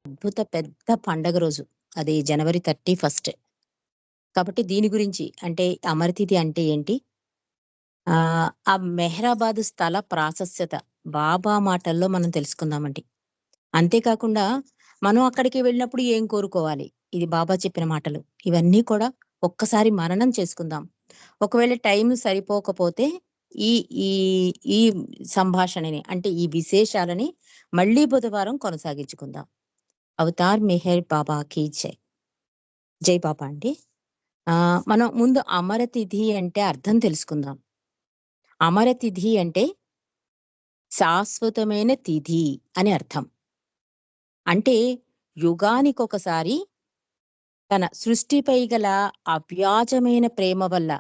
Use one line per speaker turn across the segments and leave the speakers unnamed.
అద్భుత పెద్ద పండగ రోజు. అది జనవరి 31. కాబట్టి దీని గురించి అంటే అమరతిథి అంటే ఏంటి? ఆ మెహరాబాద్ స్థల ప్రాశస్త్యత బాబా మాటల్లో మనం తెలుసుకుందామండి. అంతేకాకుండా మనం అక్కడికి వెళ్ళినప్పుడు ఏం కోరుకోవాలి? ఇది బాబా చెప్పిన మాటలు. ఇవన్నీ కూడా ఒక్కసారి మననం చేసుకుందాం. ఒకవేళ టైం సరిపోకపోతే ఈ ఈ ఈ సంభాషణని అంటే ఈ విశేషాలని మళ్ళీ బుధవారం కొనసాగించుకుందాం. అవతార్ మెహర్ బాబా కీ జై. జై బాబా అండి. మనం ముందు అమరతిథి అంటే అర్థం తెలుసుకుందాం. అమరతిథి అంటే శాశ్వతమైన తిథి అని అర్థం. అంటే యుగానికొకసారి తన సృష్టిపై గల అవ్యాజమైన ప్రేమ వల్ల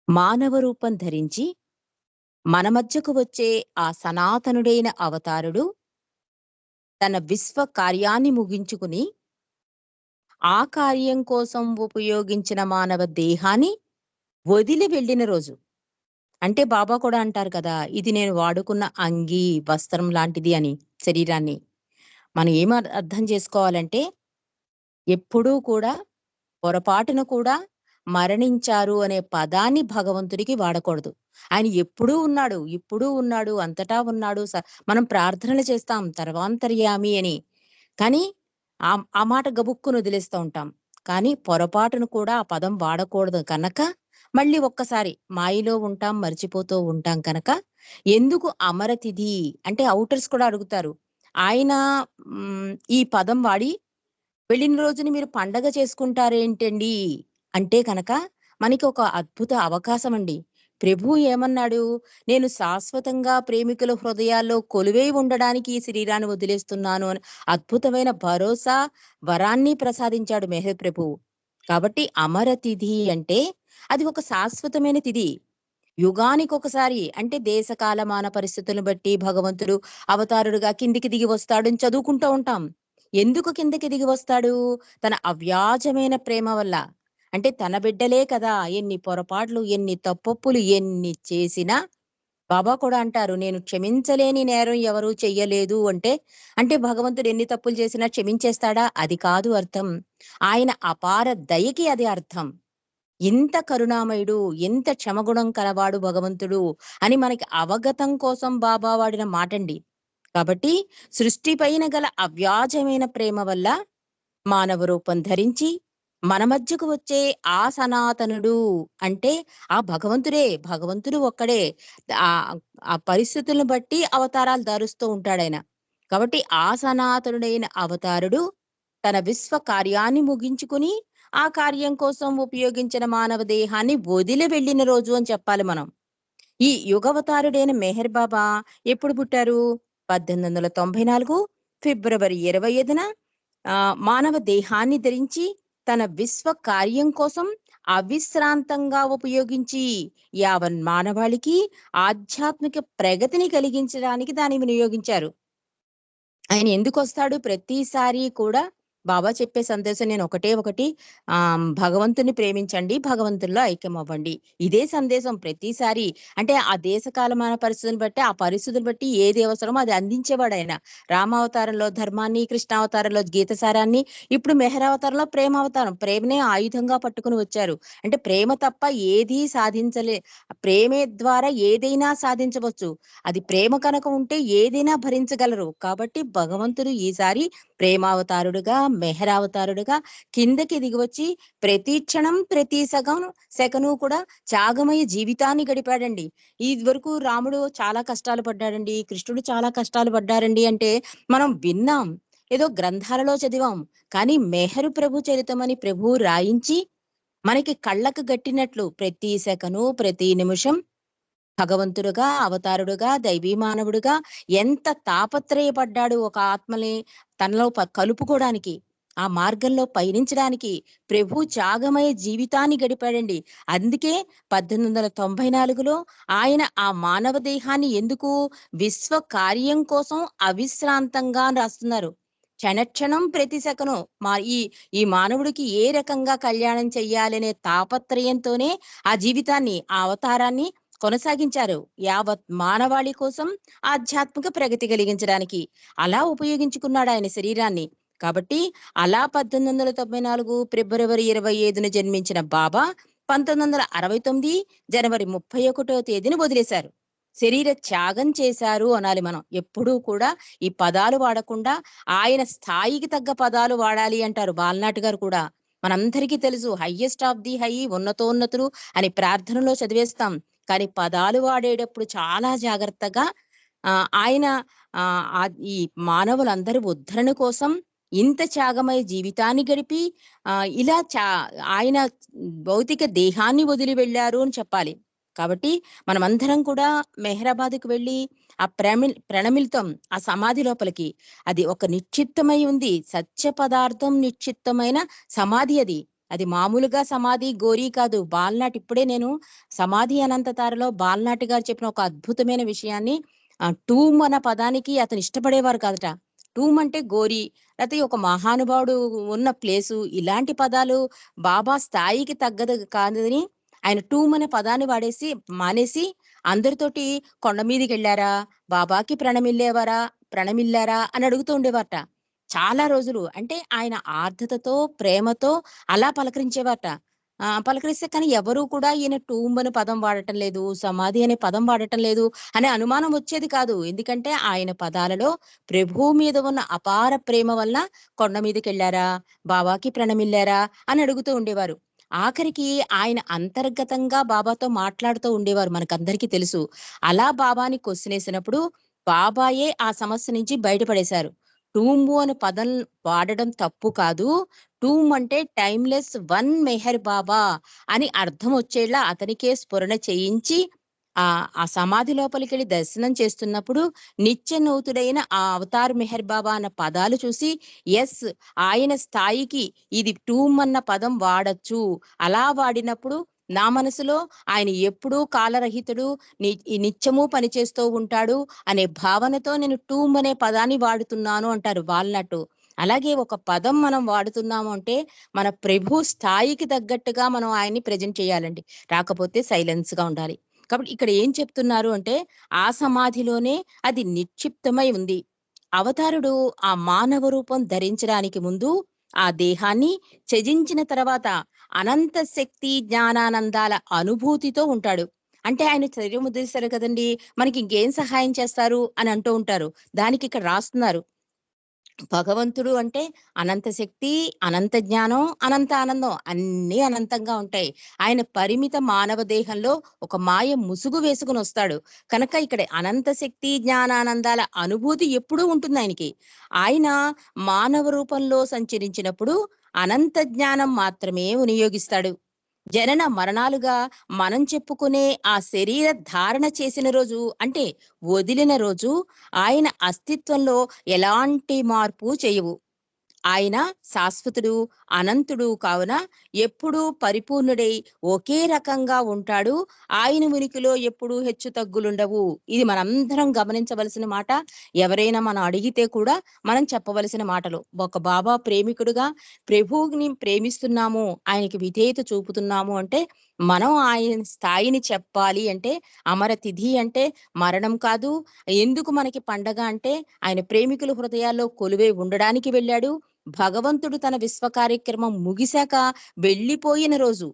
మానవ రూపం ధరించి మన మధ్యకు వచ్చే ఆ సనాతనుడైన అవతారుడు తన విశ్వ కార్యాన్ని ముగించుకుని ఆ కార్యం కోసం ఉపయోగించిన మానవ దేహాన్ని వదిలి వెళ్ళిన రోజు. అంటే బాబా కూడా అంటారు కదా! ఇది నేను వాడుకున్న అంగీ, వస్త్రం లాంటిది అని శరీరాన్ని. మనం ఏం అర్థం చేసుకోవాలంటే, ఎప్పుడూ కూడా పొరపాటున కూడా మరణించారు అనే పదాన్ని భగవంతుడికి వాడకూడదు. ఆయన ఎప్పుడూ ఉన్నాడు, ఇప్పుడూ ఉన్నాడు, అంతటా ఉన్నాడు. మనం ప్రార్థనలు చేస్తాం సర్వాంతర్యామి అని. కానీ ఆ మాట గబుక్కున వదిలేస్తూ ఉంటాం. కానీ పొరపాటున కూడా ఆ పదం వాడకూడదు కనక, మళ్ళీ ఒక్కసారి మాయలో ఉంటాం, మర్చిపోతూ ఉంటాం కనుక, ఎందుకు అమరతిథి అంటే ఔటర్స్ కూడా అడుగుతారు. ఆయన ఈ పదం వాడి వెళ్ళిన రోజుని మీరు పండగ చేసుకుంటారేంటండి? అంటే కనక మనకి ఒక అద్భుత అవకాశమండి. ప్రభువు ఏమన్నాడు? నేను శాశ్వతంగా ప్రేమికుల హృదయాల్లో కొలువై ఉండడానికి ఈ శరీరాన్ని వదిలేస్తున్నాను అని అద్భుతమైన భరోసా, వరాన్ని ప్రసాదించాడు మెహర్ ప్రభువు. కాబట్టి అమరతిథి అంటే అది ఒక శాశ్వతమైన తిథి. యుగానికొకసారి అంటే దేశ కాలమాన పరిస్థితులను బట్టి భగవంతుడు అవతారుడుగా కిందికి దిగి వస్తాడని చదువుకుంటూ ఉంటాం. ఎందుకు కిందకి దిగి వస్తాడు? తన అవ్యాజమైన ప్రేమ వల్ల. అంటే తన బిడ్డలే కదా! ఎన్ని పొరపాట్లు, ఎన్ని తప్పొప్పులు ఎన్ని చేసినా బాబా కూడా అంటారు, నేను క్షమించలేని నేరం ఎవరు చెయ్యలేదు అంటే, అంటే భగవంతుడు ఎన్ని తప్పులు చేసినా క్షమించేస్తాడా? అది కాదు అర్థం. ఆయన అపార దయకి అది అర్థం. ఇంత కరుణామయుడు, ఎంత క్షమగుణం కలవాడు భగవంతుడు అని మనకి అవగతం కోసం బాబా వాడిన మాటండి. కాబట్టి సృష్టి పైన గల అవ్యాజమైన ప్రేమ వల్ల మానవ రూపం ధరించి మన మధ్యకు వచ్చే ఆ సనాతనుడు అంటే ఆ భగవంతుడే. భగవంతుడు ఒక్కడే. ఆ ఆ పరిస్థితులను బట్టి అవతారాలు ధరుస్తూ ఉంటాడాయన. కాబట్టి ఆ సనాతనుడైన అవతారుడు తన విశ్వ కార్యాన్ని ముగించుకుని ఆ కార్యం కోసం ఉపయోగించిన మానవ దేహాన్ని వదిలి వెళ్ళిన రోజు అని చెప్పాలి మనం. ఈ యుగవతారుడైన మెహర్ బాబా ఎప్పుడు పుట్టారు? 1894 ఫిబ్రవరి 25న మానవ దేహాన్ని ధరించి తన విశ్వ కార్యం కోసం అవిశ్రాంతంగా ఉపయోగించి యావన్ మానవాళికి ఆధ్యాత్మిక ప్రగతిని కలిగించడానికి దాన్ని వినియోగించారు. ఆయన ఎందుకొస్తాడు ప్రతిసారి కూడా బాబా చెప్పే సందేశం నేను ఒకటే ఒకటి, భగవంతుని ప్రేమించండి, భగవంతునిలో ఐక్యమవ్వండి. ఇదే సందేశం ప్రతిసారి. అంటే ఆ దేశ కాలమాన పరిస్థితులను బట్టి, ఆ పరిస్థితులను బట్టి ఏది అవసరమో అది అందించేవాడాయన. రామావతారంలో ధర్మాన్ని, కృష్ణావతారంలో గీతసారాన్ని, ఇప్పుడు మెహరావతారంలో ప్రేమావతారం. ప్రేమనే ఆయుధంగా పట్టుకొని వచ్చారు. అంటే ప్రేమ తప్ప ఏదీ సాధించలే, ప్రేమే ద్వారా ఏదైనా సాధించవచ్చు. అది ప్రేమ కనుక ఉంటే ఏదైనా భరించగలరు. కాబట్టి భగవంతుడు ఈసారి ప్రేమావతారుడుగా, మెహరావతారుడుగా కిందకి దిగివచ్చి ప్రతి క్షణం, ప్రతి సెకను కూడా త్యాగమయ జీవితాన్ని గడిపాడండి. ఇదివరకు రాముడు చాలా కష్టాలు పడ్డాడండి, కృష్ణుడు చాలా కష్టాలు పడ్డారండి అంటే మనం విన్నాం. ఏదో గ్రంథాలలో చదివాం. కానీ మెహరు ప్రభు చరితమని ప్రభువు రాయించి మనకి కళ్ళకు గట్టినట్లు ప్రతి సెకను, ప్రతి నిమిషం భగవంతుడుగా, అవతారుడుగా, దైవీ మానవుడుగా ఎంత తాపత్రయపడ్డాడు ఒక ఆత్మని తనలో కలుపుకోడానికి, ఆ మార్గంలో పయనించడానికి ప్రభు త్యాగమయ జీవితాన్ని గడిపాడండి. అందుకే 1894లో ఆయన ఆ మానవ దేహాన్ని ఎందుకు విశ్వ కార్యం కోసం అవిశ్రాంతంగా అని రాస్తున్నారు. క్షణక్షణం ప్రతి సెకను ఈ ఈ మానవుడికి ఏ రకంగా కళ్యాణం చెయ్యాలనే తాపత్రయంతోనే ఆ జీవితాన్ని, ఆ అవతారాన్ని కొనసాగించారు. యావత్ మానవాళి కోసం ఆధ్యాత్మిక ప్రగతి కలిగించడానికి. అలా ఉపయోగించుకున్నాడాయన శరీరాన్ని. కాబట్టి అలా 1894 ఫిబ్రవరి 25న జన్మించిన బాబా 1969 జనవరి 31వ తేదీన వదిలేశారు. శరీర త్యాగం చేశారు అనాలి మనం. ఎప్పుడూ కూడా ఈ పదాలు వాడకుండా ఆయన స్థాయికి తగ్గ పదాలు వాడాలి అంటారు బాలనాటి గారు కూడా. మనందరికీ తెలుసు హైయెస్ట్ ఆఫ్ ది హై ఉన్నతోన్నతులు అని ప్రార్థనలో చదివేస్తాం. కానీ పదాలు వాడేటప్పుడు చాలా జాగ్రత్తగా ఆయన ఈ మానవులందరి ఉద్ధరణ కోసం ఇంత త్యాగమయ జీవితాన్ని గడిపి ఇలా ఆయన భౌతిక దేహాన్ని వదిలి వెళ్లారు అని చెప్పాలి. కాబట్టి మనమందరం కూడా మెహరాబాద్‌కి వెళ్లి ఆ ప్రణమిల్తాం ఆ సమాధి లోపలికి. అది ఒక నిక్షిప్తమై ఉంది. సత్య పదార్థం నిక్షిప్తమైన సమాధి అది. అది మామూలుగా సమాధి, గోరీ కాదు. బాలనాటి ఇప్పుడే నేను 'సమాధి అనంత తారలో' బాలనాటి గారు చెప్పిన ఒక అద్భుతమైన విషయాన్ని టూమ్ అన్న పదానికి అతను ఇష్టపడేవారు కాదట. టూమ్ అంటే గోరి, లేతే ఒక మహానుభావుడు ఉన్న ప్లేసు ఇలాంటి పదాలు బాబా స్థాయికి తగ్గదు కాదని ఆయన టూమ్ అనే పదాన్ని మానేసి అందరితోటి కొండ మీదికెళ్లారా? బాబాకి ప్రణమిల్లారా? అని అడుగుతూ ఉండేవారట. చాలా రోజులు. అంటే ఆయన ఆర్ద్రతతో, ప్రేమతో అలా పలకరించేవారట. పలకరిస్తే కానీ ఎవరు కూడా ఈయన టూంబ్ అనే పదం వాడటం లేదు, సమాధి అనే పదం వాడటం లేదు అనే అనుమానం వచ్చేది కాదు. ఎందుకంటే ఆయన పదాలలో ప్రభువు మీద ఉన్న అపార ప్రేమ వలన కొండ మీదకెళ్లారా? బాబాకి ప్రణమిల్లారా? అని అడుగుతూ ఉండేవారు. ఆఖరికి ఆయన అంతర్గతంగా బాబాతో మాట్లాడుతూ ఉండేవారు మనకందరికీ తెలుసు. అలా బాబాని క్వెషనేసినప్పుడు బాబాయే ఆ సమస్య నుంచి బయటపడేశారు. టూంబు అనే పదం వాడడం తప్పు కాదు. టూమ్ అంటే టైమ్‌లెస్ వన్ మెహర్ బాబా అని అర్థమొచ్చేలా అతనికే స్ఫురణ చేయించి ఆ సమాధి లోపలికెళ్ళి దర్శనం చేస్తున్నప్పుడు నిత్యనూతుడైన ఆ అవతార్ మెహర్ బాబా అన్న పదాలు చూసి యెస్ ఆయన స్థాయికి ఇది టూమ్ అన్న పదం వాడొచ్చు. అలా వాడినప్పుడు నా మనసులో ఆయన ఎప్పుడూ కాలరహితుడు, నిత్యము పనిచేస్తూ ఉంటాడు అనే భావనతో నేను టూమ్ అనే పదాన్ని వాడుతున్నాను అంటారు వాల్నట్టు. అలాగే ఒక పదం మనం వాడుతున్నాము అంటే, మన ప్రభు స్థాయికి తగ్గట్టుగా మనం ఆయన్ని ప్రెజెంట్ చేయాలండి. రాకపోతే సైలెన్స్‌గా ఉండాలి. కాబట్టి ఇక్కడ ఏం చెప్తున్నారు అంటే, ఆ సమాధిలోనే అది నిక్షిప్తమై ఉంది. అవతారుడు ఆ మానవ రూపం ధరించడానికి ముందు ఆ దేహాన్ని త్యజించిన తర్వాత అనంత శక్తి, జ్ఞానానందాల అనుభూతితో ఉంటాడు. అంటే ఆయన శరీరం వదిలేసారు కదండీ! మనకి ఇంకేం సహాయం చేస్తారు అని అంటూ ఉంటారు. దానికి ఇక్కడ రాస్తున్నారు. భగవంతుడు అంటే అనంత శక్తి, అనంత జ్ఞానం, అనంత ఆనందం అన్నీ అనంతంగా ఉంటాయి. ఆయన పరిమిత మానవ దేహంలో ఒక మాయ ముసుగు వేసుకొనొస్తాడు. కనుక ఇక్కడ అనంత శక్తి, జ్ఞానానందాల అనుభూతి ఎప్పుడూ ఉంటుందాయనకి. ఆయన మానవ రూపంలో సంచరించినప్పుడు అనంత జ్ఞానం మాత్రమే వినియోగిస్తాడు. జనన మరణాలుగా మనం చెప్పుకునే ఆ శరీర ధారణ చేసిన రోజు అంటే వదిలిన రోజు ఆయన అస్తిత్వంలో ఎలాంటి మార్పు చేయవు. ఆయన శాశ్వతుడు, అనంతుడు కావున ఎప్పుడూ పరిపూర్ణుడై ఒకే రకంగా ఉంటాడు. ఆయన ఉనికిలో ఎప్పుడూ హెచ్చుతగ్గులుండవు. ఇది మనందరం గమనించవలసిన మాట. ఎవరైనా మనం అడిగితే కూడా మనం చెప్పవలసిన మాటలు. ఒక బాబా ప్రేమికుడుగా ప్రభువుని ప్రేమిస్తున్నాము, ఆయనకి విధేయత చూపుతున్నాము అంటే, మనం ఆయన స్థాయిని చెప్పాలి అంటే, అమర తిథి అంటే మరణం కాదు. ఎందుకు మనకి పండగ అంటే, ఆయన ప్రేమికుల హృదయాల్లో కొలువై ఉండడానికి వెళ్ళాడు. భగవంతుడు తన విశ్వ కార్యక్రమం ముగిశాక వెళ్ళిపోయిన రోజు.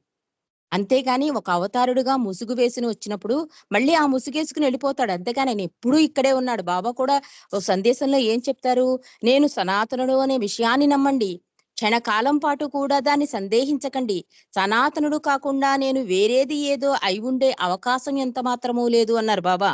అంతేగాని ఒక అవతారుడుగా ముసుగు వేసుకొని వచ్చినప్పుడు మళ్ళీ ఆ ముసుగేసుకొని వెళ్ళిపోతాడు. అంతేగాని ఆయన ఎప్పుడూ ఇక్కడే ఉన్నాడు. బాబా కూడా ఓ సందేశంలో ఏం చెప్తారు? నేను సనాతనుడు అనే విషయాన్ని నమ్మండి. క్షణకాలం పాటు కూడా దాన్ని సందేహించకండి. సనాతనుడు కాకుండా నేను వేరేది ఏదో అయివుండే అవకాశం ఎంత మాత్రమూ లేదు అన్నారు బాబా.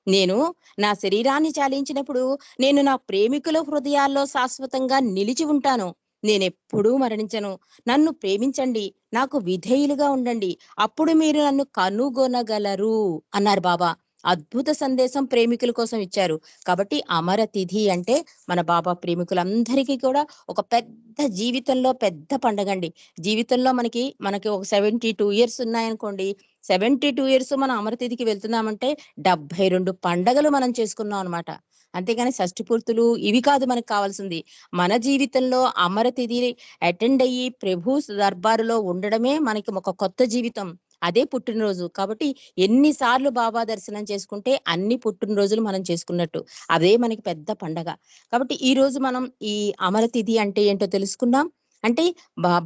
నేను నా శరీరాన్ని చాలించినప్పుడు నేను నా ప్రేమికుల హృదయాల్లో శాశ్వతంగా నిలిచి ఉంటాను. నేనెప్పుడూ మరణించను. నన్ను ప్రేమించండి. నాకు విధేయులుగా ఉండండి. అప్పుడు మీరు నన్ను కనుగొనగలరు అన్నారు బాబా. అద్భుత సందేశం ప్రేమికుల కోసం ఇచ్చారు. కాబట్టి అమర తిథి అంటే మన బాబా ప్రేమికులందరికీ కూడా ఒక పెద్ద జీవితంలో పెద్ద పండగండి. జీవితంలో మనకి ఒక 72 ఇయర్స్ ఉన్నాయనుకోండి. 72 ఇయర్స్ మనం అమర తిథికి వెళ్తున్నామంటే 72 పండగలు మనం చేసుకున్నాం అనమాట. అంతేగాని షష్టి పూర్తులు ఇవి కాదు మనకు కావాల్సింది. మన జీవితంలో అమర తిథి అటెండ్ అయ్యి ప్రభు దర్బారులో ఉండడమే మనకి ఒక కొత్త జీవితం. అదే పుట్టినరోజు. కాబట్టి ఎన్ని సార్లు బాబా దర్శనం చేసుకుంటే అన్ని పుట్టినరోజులు మనం చేసుకున్నట్టు. అదే మనకి పెద్ద పండగ. కాబట్టి ఈరోజు మనం ఈ అమర తిథి అంటే ఏంటో తెలుసుకుందాం. అంటే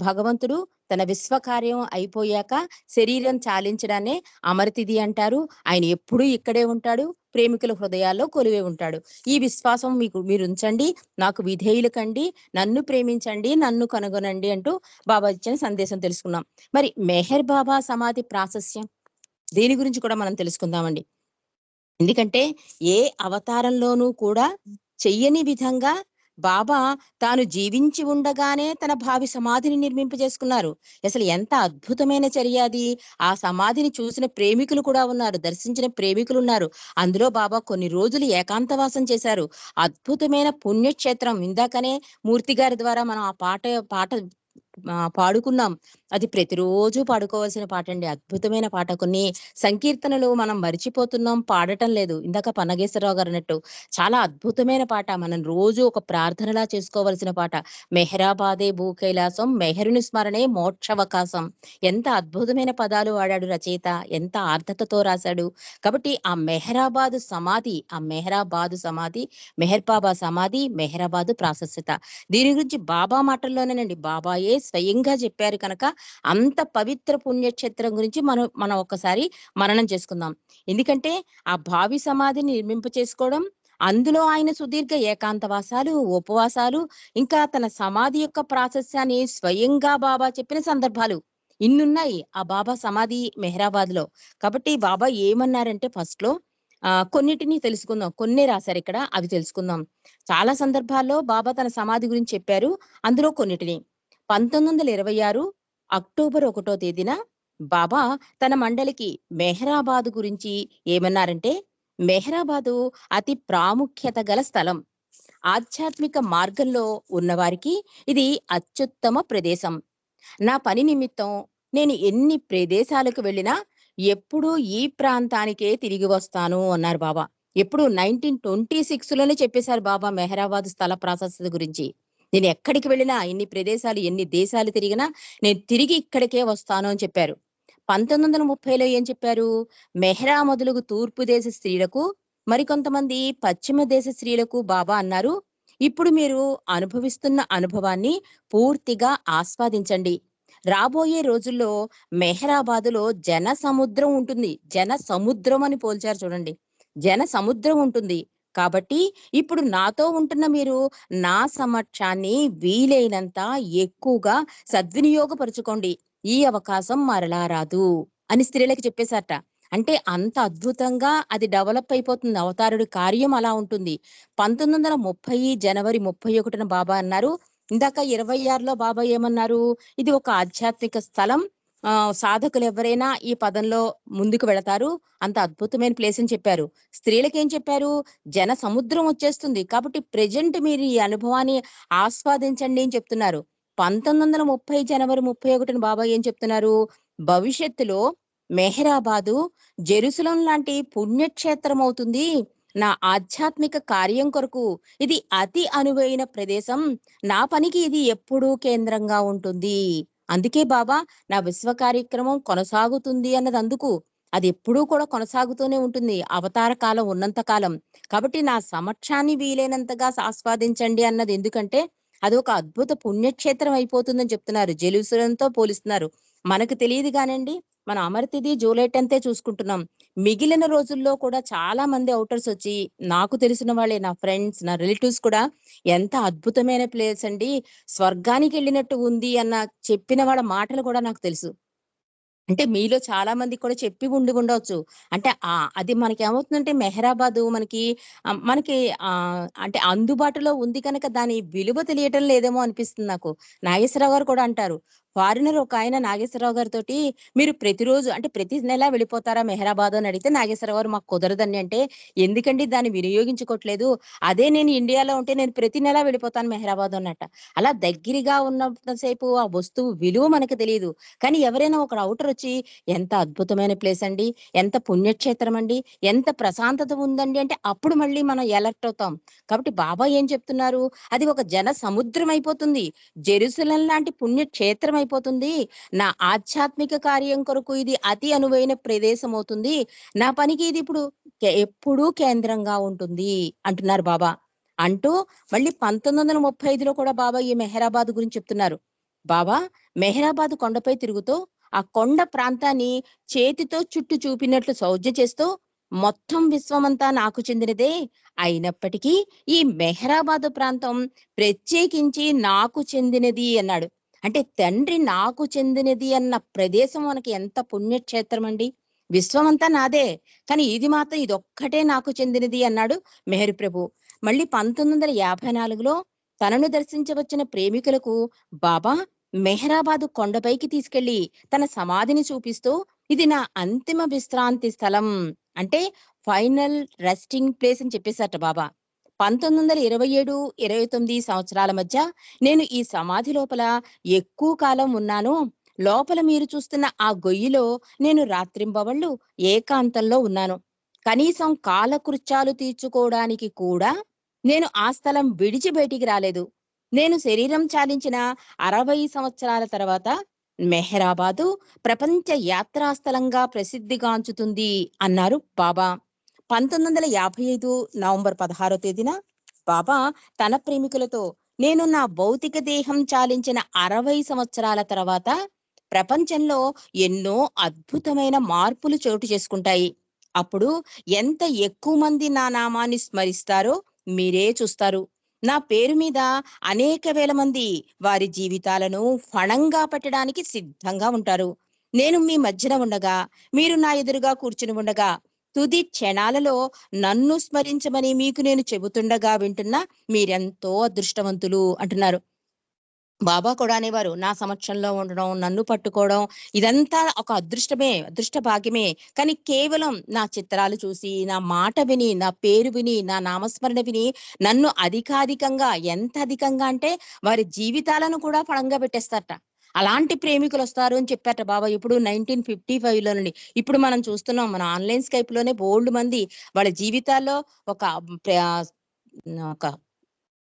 భగవంతుడు తన విశ్వకార్యం అయిపోయాక శరీరం చాలించడాన్నే అమరతిథి అంటారు. ఆయన ఎప్పుడూ ఇక్కడే ఉంటాడు. ప్రేమికుల హృదయాల్లో కొలువై ఉంటాడు. ఈ విశ్వాసం మీరుంచండి. నాకు విధేయులు కండి. నన్ను ప్రేమించండి. నన్ను కనుగొనండి అంటూ బాబా ఇచ్చిన సందేశం తెలుసుకున్నాం. మరి మెహర్ బాబా సమాధి ప్రాశస్యం దీని గురించి కూడా మనం తెలుసుకుందామండి. ఎందుకంటే ఏ అవతారంలోనూ కూడా చెయ్యని విధంగా బాబా తాను జీవించి ఉండగానే తన భావి సమాధిని నిర్మింపజేసుకున్నారు. అసలు ఎంత అద్భుతమైన చర్య అది. ఆ సమాధిని చూసిన ప్రేమికులు కూడా ఉన్నారు. దర్శించిన ప్రేమికులున్నారు. అందులో బాబా కొన్ని రోజులు ఏకాంతవాసం చేశారు. అద్భుతమైన పుణ్యక్షేత్రం. ఇందాకనే మూర్తి గారి ద్వారా మనం ఆ పాట పాడుకున్నాం. అది ప్రతిరోజు పాడుకోవాల్సిన పాటండి. అద్భుతమైన పాట. కొన్ని సంకీర్తనలు మనం మరిచిపోతున్నాం, పాడటం లేదు. ఇందాక పన్నగేశ్వరరావు గారన్నట్టు చాలా అద్భుతమైన పాట. మనం రోజు ఒక ప్రార్థనలా చేసుకోవాల్సిన పాట. మెహరాబాదే భూకైలాసం మెహరుని స్మరణే మోక్షవకాశం. ఎంత అద్భుతమైన పదాలు వాడాడు రచయిత. ఎంత ఆర్ద్రతతో రాశాడు. కాబట్టి ఆ మెహరాబాదు సమాధి, ఆ మెహరాబాదు సమాధి, మెహర్ బాబా సమాధి, మెహరాబాదు ప్రాశస్త్యత. దీని గురించి బాబా మాటల్లోనేనండి. బాబాయే స్వయంగా చెప్పారు కనుక అంత పవిత్ర పుణ్యక్షేత్రం గురించి మనం ఒక్కసారి మననం చేసుకుందాం. ఎందుకంటే ఆ భావి సమాధిని నిర్మింప చేసుకోవడం, అందులో ఆయన సుదీర్ఘ ఏకాంతవాసాలు, ఉపవాసాలు, ఇంకా తన సమాధి యొక్క ప్రాశస్యాన్ని స్వయంగా బాబా చెప్పిన సందర్భాలు ఇన్నున్నాయి ఆ బాబా సమాధి మెహరాబాద్‌లో. కాబట్టి బాబా ఏమన్నారంటే ఫస్ట్‌లో కొన్నిటిని తెలుసుకుందాం. కొన్నే రాశారిక్కడ. అవి తెలుసుకుందాం. చాలా సందర్భాల్లో బాబా తన సమాధి గురించి చెప్పారు. అందులో కొన్నిటిని. 1926 అక్టోబర్ 1 తేదీన బాబా తన మండలికి మెహరాబాద్ గురించి ఏమన్నారంటే, మెహరాబాదు అతి ప్రాముఖ్యత గల స్థలం. ఆధ్యాత్మిక మార్గంలో ఉన్నవారికి ఇది అత్యుత్తమ ప్రదేశం. నా పని నిమిత్తం నేను ఎన్ని ప్రదేశాలకు వెళ్ళినా ఎప్పుడూ ఈ ప్రాంతానికే తిరిగి వస్తాను అన్నారు బాబా. ఎప్పుడు 1926లోనే చెప్పేశారు బాబా మెహరాబాద్ స్థల ప్రాశస్త్యత గురించి. నేను ఎక్కడికి వెళ్ళినా, ఎన్ని ప్రదేశాలు, ఎన్ని దేశాలు తిరిగినా నేను తిరిగి ఇక్కడికే వస్తాను అని చెప్పారు. 1930లో ఏం చెప్పారు? మెహ్రా మొదలుగు తూర్పు దేశ స్త్రీలకు, మరికొంతమంది పశ్చిమ దేశ స్త్రీలకు బాబా అన్నారు, ఇప్పుడు మీరు అనుభవిస్తున్న అనుభవాన్ని పూర్తిగా ఆస్వాదించండి. రాబోయే రోజుల్లో మెహరాబాదులో జన సముద్రం ఉంటుంది. జన సముద్రం అని పోల్చారు చూడండి. జన సముద్రం ఉంటుంది. కాబట్టి ఇప్పుడు నాతో ఉంటున్న మీరు నా సమక్షాన్ని వీలైనంత ఎక్కువగా సద్వినియోగపరుచుకోండి. ఈ అవకాశం మరలా రాదు అని స్త్రీలకి చెప్పేసారట. అంటే అంత అద్భుతంగా అది డెవలప్ అయిపోతుంది. అవతారుడి కార్యం అలా ఉంటుంది. 1930 జనవరి 31న బాబా అన్నారు. ఇందాక 26లో బాబా ఏమన్నారు? ఇది ఒక ఆధ్యాత్మిక స్థలం. సాధకులెవ్వరైనా ఈ పదంలో ముందుకు వెళతారు. అంత అద్భుతమైన ప్లేస్ అని చెప్పారు. స్త్రీలకేం చెప్పారు? జన సముద్రం వచ్చేస్తుంది. కాబట్టి ప్రెజెంట్ మీరు ఈ అనుభవాన్ని ఆస్వాదించండి అని చెప్తున్నారు. 1930 జనవరి 31న బాబా ఏం చెప్తున్నారు? భవిష్యత్తులో మెహరాబాదు జెరూసలం లాంటి పుణ్యక్షేత్రం అవుతుంది. నా ఆధ్యాత్మిక కార్యం కొరకు ఇది అతి అనువైన ప్రదేశం. నా పనికి ఇది ఎప్పుడూ కేంద్రంగా ఉంటుంది. అందుకే బాబా నా విశ్వ కార్యక్రమం కొనసాగుతుంది అన్నదందుకు. అది ఎప్పుడూ కూడా కొనసాగుతూనే ఉంటుంది. అవతార కాలం ఉన్నంత కాలం. కాబట్టి నా సమక్షాన్ని వీలైనంతగా ఆస్వాదించండి అన్నది ఎందుకంటే, అదొక అద్భుత పుణ్యక్షేత్రం అయిపోతుందని చెప్తున్నారు. జెరూసలంతో పోలిస్తున్నారు. మనకు తెలీదు గానండి. మన అమరతిథి జూలై 10థే చూసుకుంటున్నాం. మిగిలిన రోజుల్లో కూడా చాలా మంది ఔటర్స్ వచ్చి, నాకు తెలిసిన వాళ్ళే నా ఫ్రెండ్స్, నా రిలేటివ్స్ కూడా ఎంత అద్భుతమైన ప్లేస్ అండి. స్వర్గానికెళ్ళినట్టు ఉంది అన్న చెప్పిన వాళ్ళ మాటలు కూడా నాకు తెలుసు. అంటే మీలో చాలా మందికి కూడా చెప్పి ఉండొచ్చు. అంటే అది మనకేమవుతుందంటే మెహరాబాదు మనకి అంటే అందుబాటులో ఉంది కనుక దాని విలువ తెలియటం లేదేమో అనిపిస్తుంది నాకు. నాగేశ్వరరావు గారు కూడా అంటారు. ఫారినర్ ఒకాయన నాగేశ్వరరావు గారితోటి మీరు ప్రతిరోజు అంటే ప్రతి నెల వెళ్ళిపోతారా మెహరాబాదు అని అడిగితే నాగేశ్వరరావు గారు మాకు కుదరదండి అంటే, ఎందుకండి దాన్ని వినియోగించుకోవట్లేదు? అదే నేను ఇండియాలో ఉంటే నేను ప్రతి నెల వెళ్ళిపోతాను మెహరాబాదు అన్నట్ట. అలా దగ్గరగా ఉన్నంత సేపు ఆ వస్తువు విలువ మనకు తెలీదు. కానీ ఎవరైనా ఒక ఔటరొచ్చి, "ఎంత అద్భుతమైన ప్లేసండి. ఎంత పుణ్యక్షేత్రం అండి. ఎంత ప్రశాంతత ఉందండి" అంటే అప్పుడు మళ్ళీ మనం అలర్ట్ అవుతాం. కాబట్టి బాబా ఏం చెప్తున్నారు? అది ఒక జన సముద్రం అయిపోతుంది. జెరూసలం లాంటి పుణ్యక్షేత్రం అయిపోతుంది. నా ఆధ్యాత్మిక కార్యం కొరకు ఇది అతి అనువైన ప్రదేశమవుతుంది. నా పనికి ఇది ఇప్పుడు ఎప్పుడూ కేంద్రంగా ఉంటుంది అంటున్నారు బాబా. అంటూ మళ్ళీ 1935లో కూడా బాబా ఈ మెహరాబాద్ గురించి చెప్తున్నారు. బాబా మెహరాబాద్ కొండపై తిరుగుతూ, ఆ కొండ ప్రాంతాన్ని చేతితో చుట్టూ చూపినట్లు సౌజ్ఞ చేస్తూ, మొత్తం విశ్వమంతా నాకు చెందినదే. అయినప్పటికీ ఈ మెహరాబాదు ప్రాంతం ప్రత్యేకించి నాకు చెందినది అన్నాడు. అంటే తండ్రి నాకు చెందినది అన్న ప్రదేశం మనకి ఎంత పుణ్యక్షేత్రం అండి. విశ్వమంతా నాదే. కానీ ఇది మాత్రం ఇదొక్కటే నాకు చెందినది అన్నాడు మెహర్ ప్రభు. మళ్ళీ 1954లో తనను దర్శించవచ్చిన ప్రేమికులకు బాబా మెహరాబాదు కొండపైకి తీసుకెళ్లి తన సమాధిని చూపిస్తూ, ఇది నా అంతిమ విశ్రాంతి స్థలం, అంటే ఫైనల్ రెస్టింగ్ ప్లేస్ అని చెప్పేసారట బాబా. 1927, 29 సంవత్సరాల మధ్య నేను ఈ సమాధి లోపల ఎక్కువ కాలం ఉన్నాను. లోపల మీరు చూస్తున్న ఆ గొయ్యిలో నేను రాత్రింబవళ్ళు ఏకాంతంలో ఉన్నాను. కనీసం కాలకృత్యాలు తీర్చుకోవడానికి కూడా నేను ఆ స్థలం విడిచి బయటికి రాలేదు. నేను శరీరం చాలించిన 60 సంవత్సరాల తర్వాత మెహరాబాదు ప్రపంచ యాత్రా స్థలంగా ప్రసిద్ధిగాంచుతుంది అన్నారు బాబా. 1955 నవంబర్ 16 తేదీన బాబా తన ప్రేమికులతో, నేను నా భౌతిక దేహం చాలించిన 60 సంవత్సరాల తర్వాత ప్రపంచంలో ఎన్నో అద్భుతమైన మార్పులు చోటు చేసుకుంటాయి. అప్పుడు ఎంత ఎక్కువ మంది నా నామాన్ని స్మరిస్తారో మీరే చూస్తారు. నా పేరు మీద అనేక వేల మంది వారి జీవితాలను ఫణంగా పెట్టడానికి సిద్ధంగా ఉంటారు. నేను మీ మధ్యన ఉండగా, మీరు నా ఎదురుగా కూర్చుని ఉండగా, తుది క్షణాలలో నన్ను స్మరించమని మీకు నేను చెబుతుండగా వింటున్న మీరెంతో అదృష్టవంతులు అంటున్నారు. బాబా కూడా అనేవారు, నా సమక్షంలో ఉండడం, నన్ను పట్టుకోవడం ఇదంతా ఒక అదృష్టమే, అదృష్ట భాగ్యమే. కానీ కేవలం నా చిత్రాలు చూసి, నా మాట విని, నా పేరు విని, నా నామస్మరణ విని నన్ను అధికాధికంగా, ఎంత అధికంగా అంటే వారి జీవితాలను కూడా పణంగా పెట్టేస్తారట. అలాంటి ప్రేమికులొస్తారు అని చెప్పారట బాబా. ఇప్పుడు 1955లోనండి. ఇప్పుడు మనం చూస్తున్నాం. మన ఆన్‌లైన్ స్కైప్‌లోనే బోలెడు మంది వాళ్ళ జీవితాల్లో ఒక ప్ర ఒక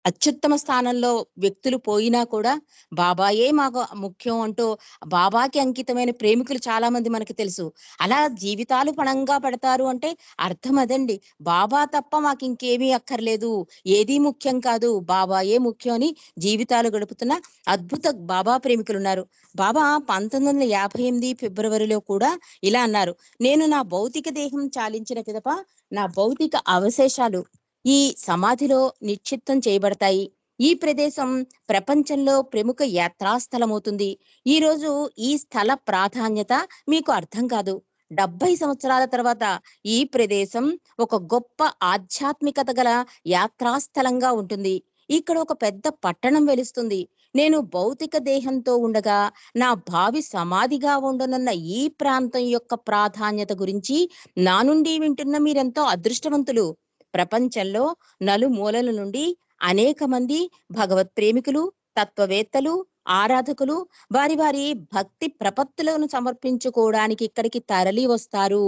అత్యుత్తమ స్థానంలో వ్యక్తులు పోయినా కూడా బాబాయే మాకు ముఖ్యం అంటూ బాబాకి అంకితమైన ప్రేమికులు చాలా మంది మనకి తెలుసు. అలా జీవితాలు పణంగా పెడతారు అంటే అర్థం అదండి. బాబా తప్ప మాకింకేమీ అక్కర్లేదు. ఏదీ ముఖ్యం కాదు. బాబాయే ముఖ్యం అని జీవితాలు గడుపుతున్న అద్భుత బాబా ప్రేమికులున్నారు. బాబా 1958 ఫిబ్రవరిలో కూడా ఇలా అన్నారు. నేను నా భౌతిక దేహం చాలించిన పిదప నా భౌతిక అవశేషాలు ఈ సమాధిలో నిక్షిప్తం చేయబడతాయి. ఈ ప్రదేశం ప్రపంచంలో ప్రముఖ యాత్రాస్థలమవుతుంది. ఈరోజు ఈ స్థల ప్రాధాన్యత మీకు అర్థం కాదు. 70 సంవత్సరాల తర్వాత ఈ ప్రదేశం ఒక గొప్ప ఆధ్యాత్మికత గల యాత్రాస్థలంగా ఉంటుంది. ఇక్కడ ఒక పెద్ద పట్టణం వెలుస్తుంది. నేను భౌతిక దేహంతో ఉండగా నా భావి సమాధిగా ఉండనున్న ఈ ప్రాంతం యొక్క ప్రాధాన్యత గురించి నా నుండి వింటున్న మీరెంతో అదృష్టవంతులు. ప్రపంచంలో నలుమూలల నుండి అనేక మంది భగవత్ ప్రేమికులు, తత్వవేత్తలు, ఆరాధకులు వారి వారి భక్తి ప్రపత్తులను సమర్పించుకోవడానికి ఇక్కడికి తరలి వస్తారు.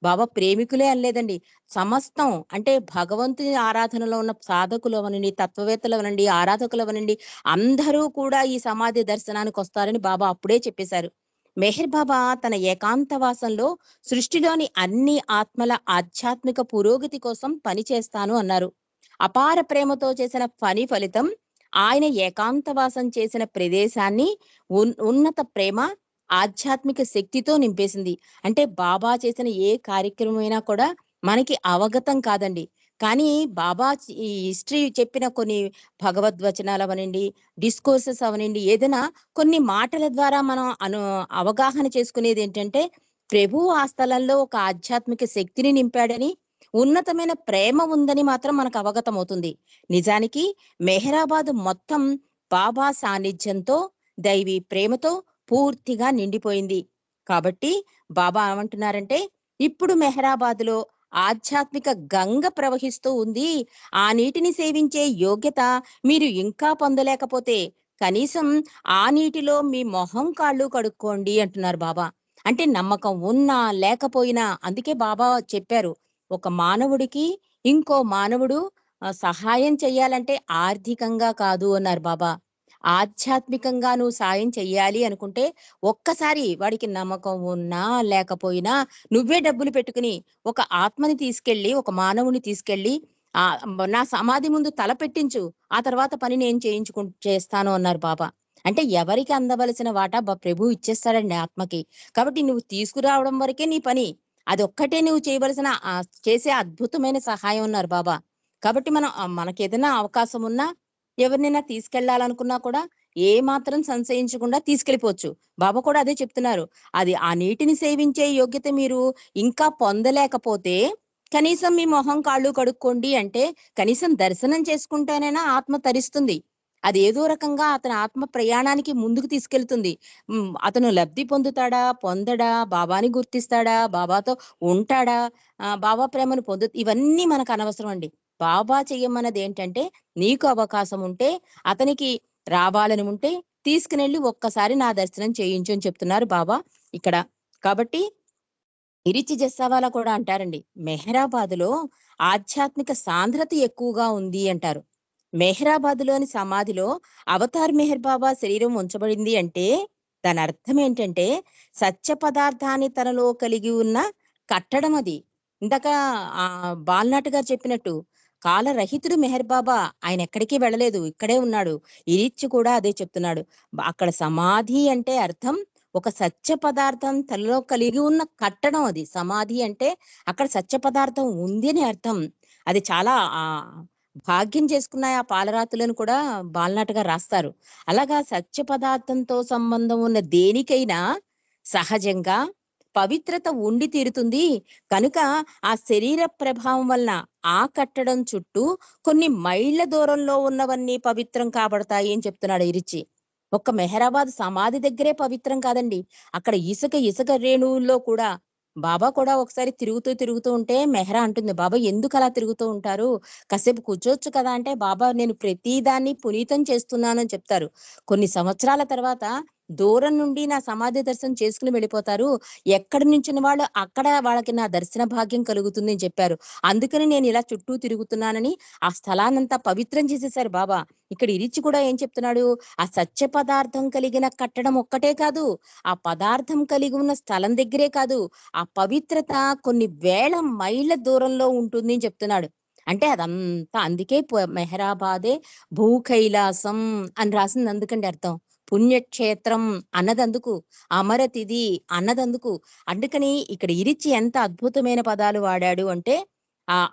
బాబా ప్రేమికులే అనలేదండి. సమస్తం అంటే భగవంతుని ఆరాధనలో ఉన్న సాధకులవనండి, తత్వవేత్తలవనండి, ఆరాధకులవనండి అందరూ కూడా ఈ సమాధి దర్శనానికొస్తారని బాబా అప్పుడే చెప్పేశారు. మెహర్ బాబా తన ఏకాంతవాసంలో సృష్టిలోని అన్ని ఆత్మల ఆధ్యాత్మిక పురోగతి కోసం పని చేస్తాను అన్నారు. అపార ప్రేమతో చేసిన పని ఫలితం ఆయన ఏకాంతవాసం చేసిన ప్రదేశాన్ని ఉన్నత ప్రేమ, ఆధ్యాత్మిక శక్తితో నింపేసింది. అంటే బాబా చేసిన ఏ కార్యక్రమమైనా కూడా మనకి అవగతం కాదండి. కానీ బాబా ఈ హిస్టరీ చెప్పిన కొన్ని భగవద్వచనాలవనండి, డిస్కోర్సెస్ అవనండి, ఏదైనా కొన్ని మాటల ద్వారా మనం అవగాహన చేసుకునేదేంటంటే, ప్రభువు ఆ స్థలంలో ఒక ఆధ్యాత్మిక శక్తిని నింపాడని, ఉన్నతమైన ప్రేమ ఉందని మాత్రం మనకు అవగతమవుతుంది. నిజానికి మెహరాబాద్ మొత్తం బాబా సాన్నిధ్యంతో, దైవీ ప్రేమతో పూర్తిగా నిండిపోయింది. కాబట్టి బాబా ఏమంటున్నారంటే, ఇప్పుడు మెహరాబాద్‌లో ఆధ్యాత్మిక గంగ ప్రవహిస్తూ ఉంది. ఆ నీటిని సేవించే యోగ్యత మీరు ఇంకా పొందలేకపోతే, కనీసం ఆ నీటిలో మీ మొహం, కాళ్ళు కడుక్కోండి అంటున్నారు బాబా. అంటే నమ్మకం ఉన్నా, లేకపోయినా అందుకే బాబా చెప్పారు. ఒక మానవుడికి ఇంకో మానవుడు సహాయం చెయ్యాలంటే ఆర్థికంగా కాదు అన్నారు బాబా. ఆధ్యాత్మికంగా నువ్వు సాయం చెయ్యాలి అనుకుంటే, ఒక్కసారి వాడికి నమ్మకం ఉన్నా, లేకపోయినా నువ్వే డబ్బులు పెట్టుకుని, ఒక ఆత్మని తీసుకెళ్ళి, ఒక మానవుడిని తీసుకెళ్ళి నా సమాధి ముందు తల పెట్టించు. ఆ తర్వాత పని నేను చేస్తాను అన్నారు బాబా. అంటే ఎవరికి అందవలసిన వాటా ప్రభువు ఇచ్చేస్తాడండి ఆత్మకి. కాబట్టి నువ్వు తీసుకురావడం వరకే నీ పని. అదొక్కటే నువ్వు చేయవలసిన చేసే అద్భుతమైన సహాయం అన్నారు బాబా. కాబట్టి మనం మనకేదైనా అవకాశం ఉన్నా, ఎవరినైనా తీసుకెళ్ళాలనుకున్నా కూడా ఏమాత్రం సంశయించకుండా తీసుకెళ్ళిపోవచ్చు. బాబా కూడా అదే చెప్తున్నారు. అది ఆ నీటిని సేవించే యోగ్యత మీరు ఇంకా పొందలేకపోతే, కనీసం మీ మొహం, కాళ్ళు కడుక్కోండి అంటే, కనీసం దర్శనం చేసుకుంటేనైనా ఆత్మ తరిస్తుంది. అది ఏదో రకంగా అతని ఆత్మ ప్రయాణానికి ముందుకు తీసుకెళ్తుంది. అతను లబ్ధి పొందుతాడా? పొందడా? బాబాని గుర్తిస్తాడా? బాబాతో ఉంటాడా? బాబా ప్రేమను ఇవన్నీ మనకనవసరం అండి. బాబా చెయ్యమన్నదేంటంటే, నీకు అవకాశం ఉంటే, అతనికి రావాలని ఉంటే, తీసుకునెళ్లి ఒక్కసారి నా దర్శనం చేయించు అని చెప్తున్నారు బాబా ఇక్కడ. కాబట్టి ఇరిచి జస్సావాలా కూడా అంటారండి. మెహరాబాద్‌లో ఆధ్యాత్మిక సాంద్రత ఎక్కువగా ఉంది అంటారు. మెహరాబాద్‌లోని సమాధిలో అవతార్ మెహర్ బాబా శరీరం ఉంచబడింది అంటే, దానర్థం ఏంటంటే, సత్య పదార్థాన్ని తనలో కలిగి ఉన్న కట్టడం అది. ఇందాక బాలనాటి గారు చెప్పినట్టు, కాలరహితుడు మెహర్ బాబా. ఆయనెక్కడికి వెళ్ళలేదు. ఇక్కడే ఉన్నాడు. ఇరిచ్చి కూడా అదే చెప్తున్నాడు. అక్కడ సమాధి అంటే అర్థం ఒక సత్య పదార్థం తనలో కలిగి ఉన్న కట్టడం అది. సమాధి అంటే అక్కడ సత్య పదార్థం ఉంది అని అర్థం. అది చాలా భాగ్యం చేసుకున్న ఆ పాలరాతులను కూడా బాలనాటగా రాస్తారు. అలాగా సత్య పదార్థంతో సంబంధం ఉన్న దేనికైనా సహజంగా పవిత్రత ఉండి తీరుతుంది. కనుక ఆ శరీర ప్రభావం వలన ఆ కట్టడం చుట్టూ కొన్ని మైళ్ళ దూరంలో ఉన్నవన్నీ పవిత్రం కాబడతాయి అని చెప్తున్నాడు ఇరిచి. ఒక్క మెహరాబాద్ సమాధి దగ్గరే పవిత్రం కాదండి. అక్కడ ఇసుక రేణువుల్లో కూడా బాబా కూడా ఒకసారి తిరుగుతూ ఉంటే మెహరా అంటుంది, "బాబా ఎందుకలా తిరుగుతూ ఉంటారు? కాసేపు కూర్చోవచ్చు కదా!" అంటే, "బాబా నేను ప్రతి దాన్ని పునీతం చేస్తున్నాను" అని చెప్తారు. కొన్ని సంవత్సరాల తర్వాత దూరం నుండి నా సమాధి దర్శనం చేసుకొని వెళ్ళిపోతారు. ఎక్కడి నుంచిన వాళ్ళు అక్కడ వాళ్ళకి నా దర్శన భాగ్యం కలుగుతుంది అని చెప్పారు. అందుకని నేనిలా చుట్టూ తిరుగుతున్నానని ఆ స్థలాన్నంతా పవిత్రం చేసేసారు బాబా. ఇక్కడ ఇరిచి కూడా ఏం చెప్తున్నాడు? ఆ సత్య పదార్థం కలిగిన కట్టడం ఒక్కటే కాదు. ఆ పదార్థం కలిగి ఉన్న స్థలం దగ్గరే కాదు. ఆ పవిత్రత కొన్ని వేల మైళ్ళ దూరంలో ఉంటుంది అని చెప్తున్నాడు. అంటే అదంతా అందుకే మెహరాబాదే భూకైలాసం అని రాసింది అందుకండి అర్థం. పుణ్యక్షేత్రం అన్నదందుకు. అమరతిథి అన్నదందుకు. అందుకని ఇక్కడ ఇరిచి ఎంత అద్భుతమైన పదాలు వాడాడు అంటే,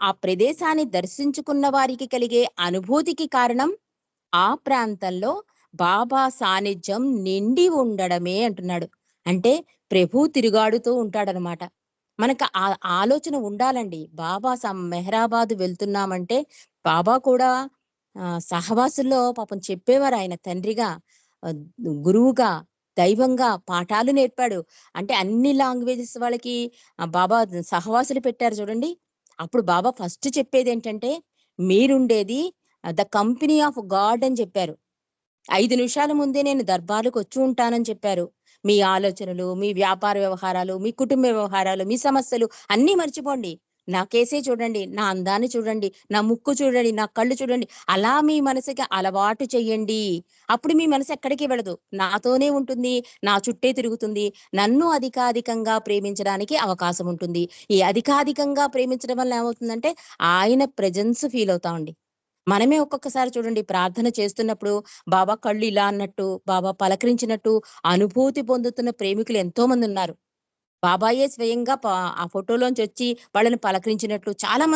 ఆ ప్రదేశాన్ని దర్శించుకున్న వారికి కలిగే అనుభూతికి కారణం ఆ ప్రాంతంలో బాబా సాన్నిధ్యం నిండి ఉండడమే అంటున్నాడు. అంటే ప్రభువు తిరుగాడుతూ ఉంటాడనమాట. మనకు ఆలోచన ఉండాలండి. బాబా మెహరాబాద్ వెళ్తున్నామంటే బాబా కూడా సహవాసుల్లో పాపం చెప్పేవారాయన తండ్రిగా, ఆహ్, గురువుగా, దైవంగా పాఠాలు నేర్పాడు. అంటే అన్ని లాంగ్వేజెస్ వాళ్ళకి బాబా సహవాసులు పెట్టారు చూడండి. అప్పుడు బాబా ఫస్ట్ చెప్పేదేంటంటే, మీరుండేది ద కంపెనీ ఆఫ్ గాడ్ అని చెప్పారు. 5 నిమిషాల ముందే నేను దర్బారుకొచ్చి ఉంటానని చెప్పారు. మీ ఆలోచనలు, మీ వ్యాపార వ్యవహారాలు, మీ కుటుంబ వ్యవహారాలు, మీ సమస్యలు అన్నీ మర్చిపోండి. నా కేసే చూడండి, నా అందాన్ని చూడండి, నా ముక్కు చూడండి, నా కళ్ళు చూడండి. అలా మీ మనసుకి అలవాటు చెయ్యండి. అప్పుడు మీ మనసు ఎక్కడికి వెళ్ళదు. నాతోనే ఉంటుంది, నా చుట్టే తిరుగుతుంది. నన్ను అధికాధికంగా ప్రేమించడానికి అవకాశం ఉంటుంది. ఈ అధికాధికంగా ప్రేమించడం వల్ల ఏమవుతుందంటే, ఆయన ప్రెజెన్స్ ఫీల్ అవుతామండి. మనమే ఒక్కొక్కసారి చూడండి ప్రార్థన చేస్తున్నప్పుడు బాబా కళ్ళు ఇలా అన్నట్టు, బాబా పలకరించినట్టు అనుభూతి పొందుతున్న ప్రేమికులు ఎంతో మందున్నారు. బాబాయే స్వయంగా ఆ ఫోటోలోంచొచ్చి వాళ్ళని పలకరించినట్లు చాలా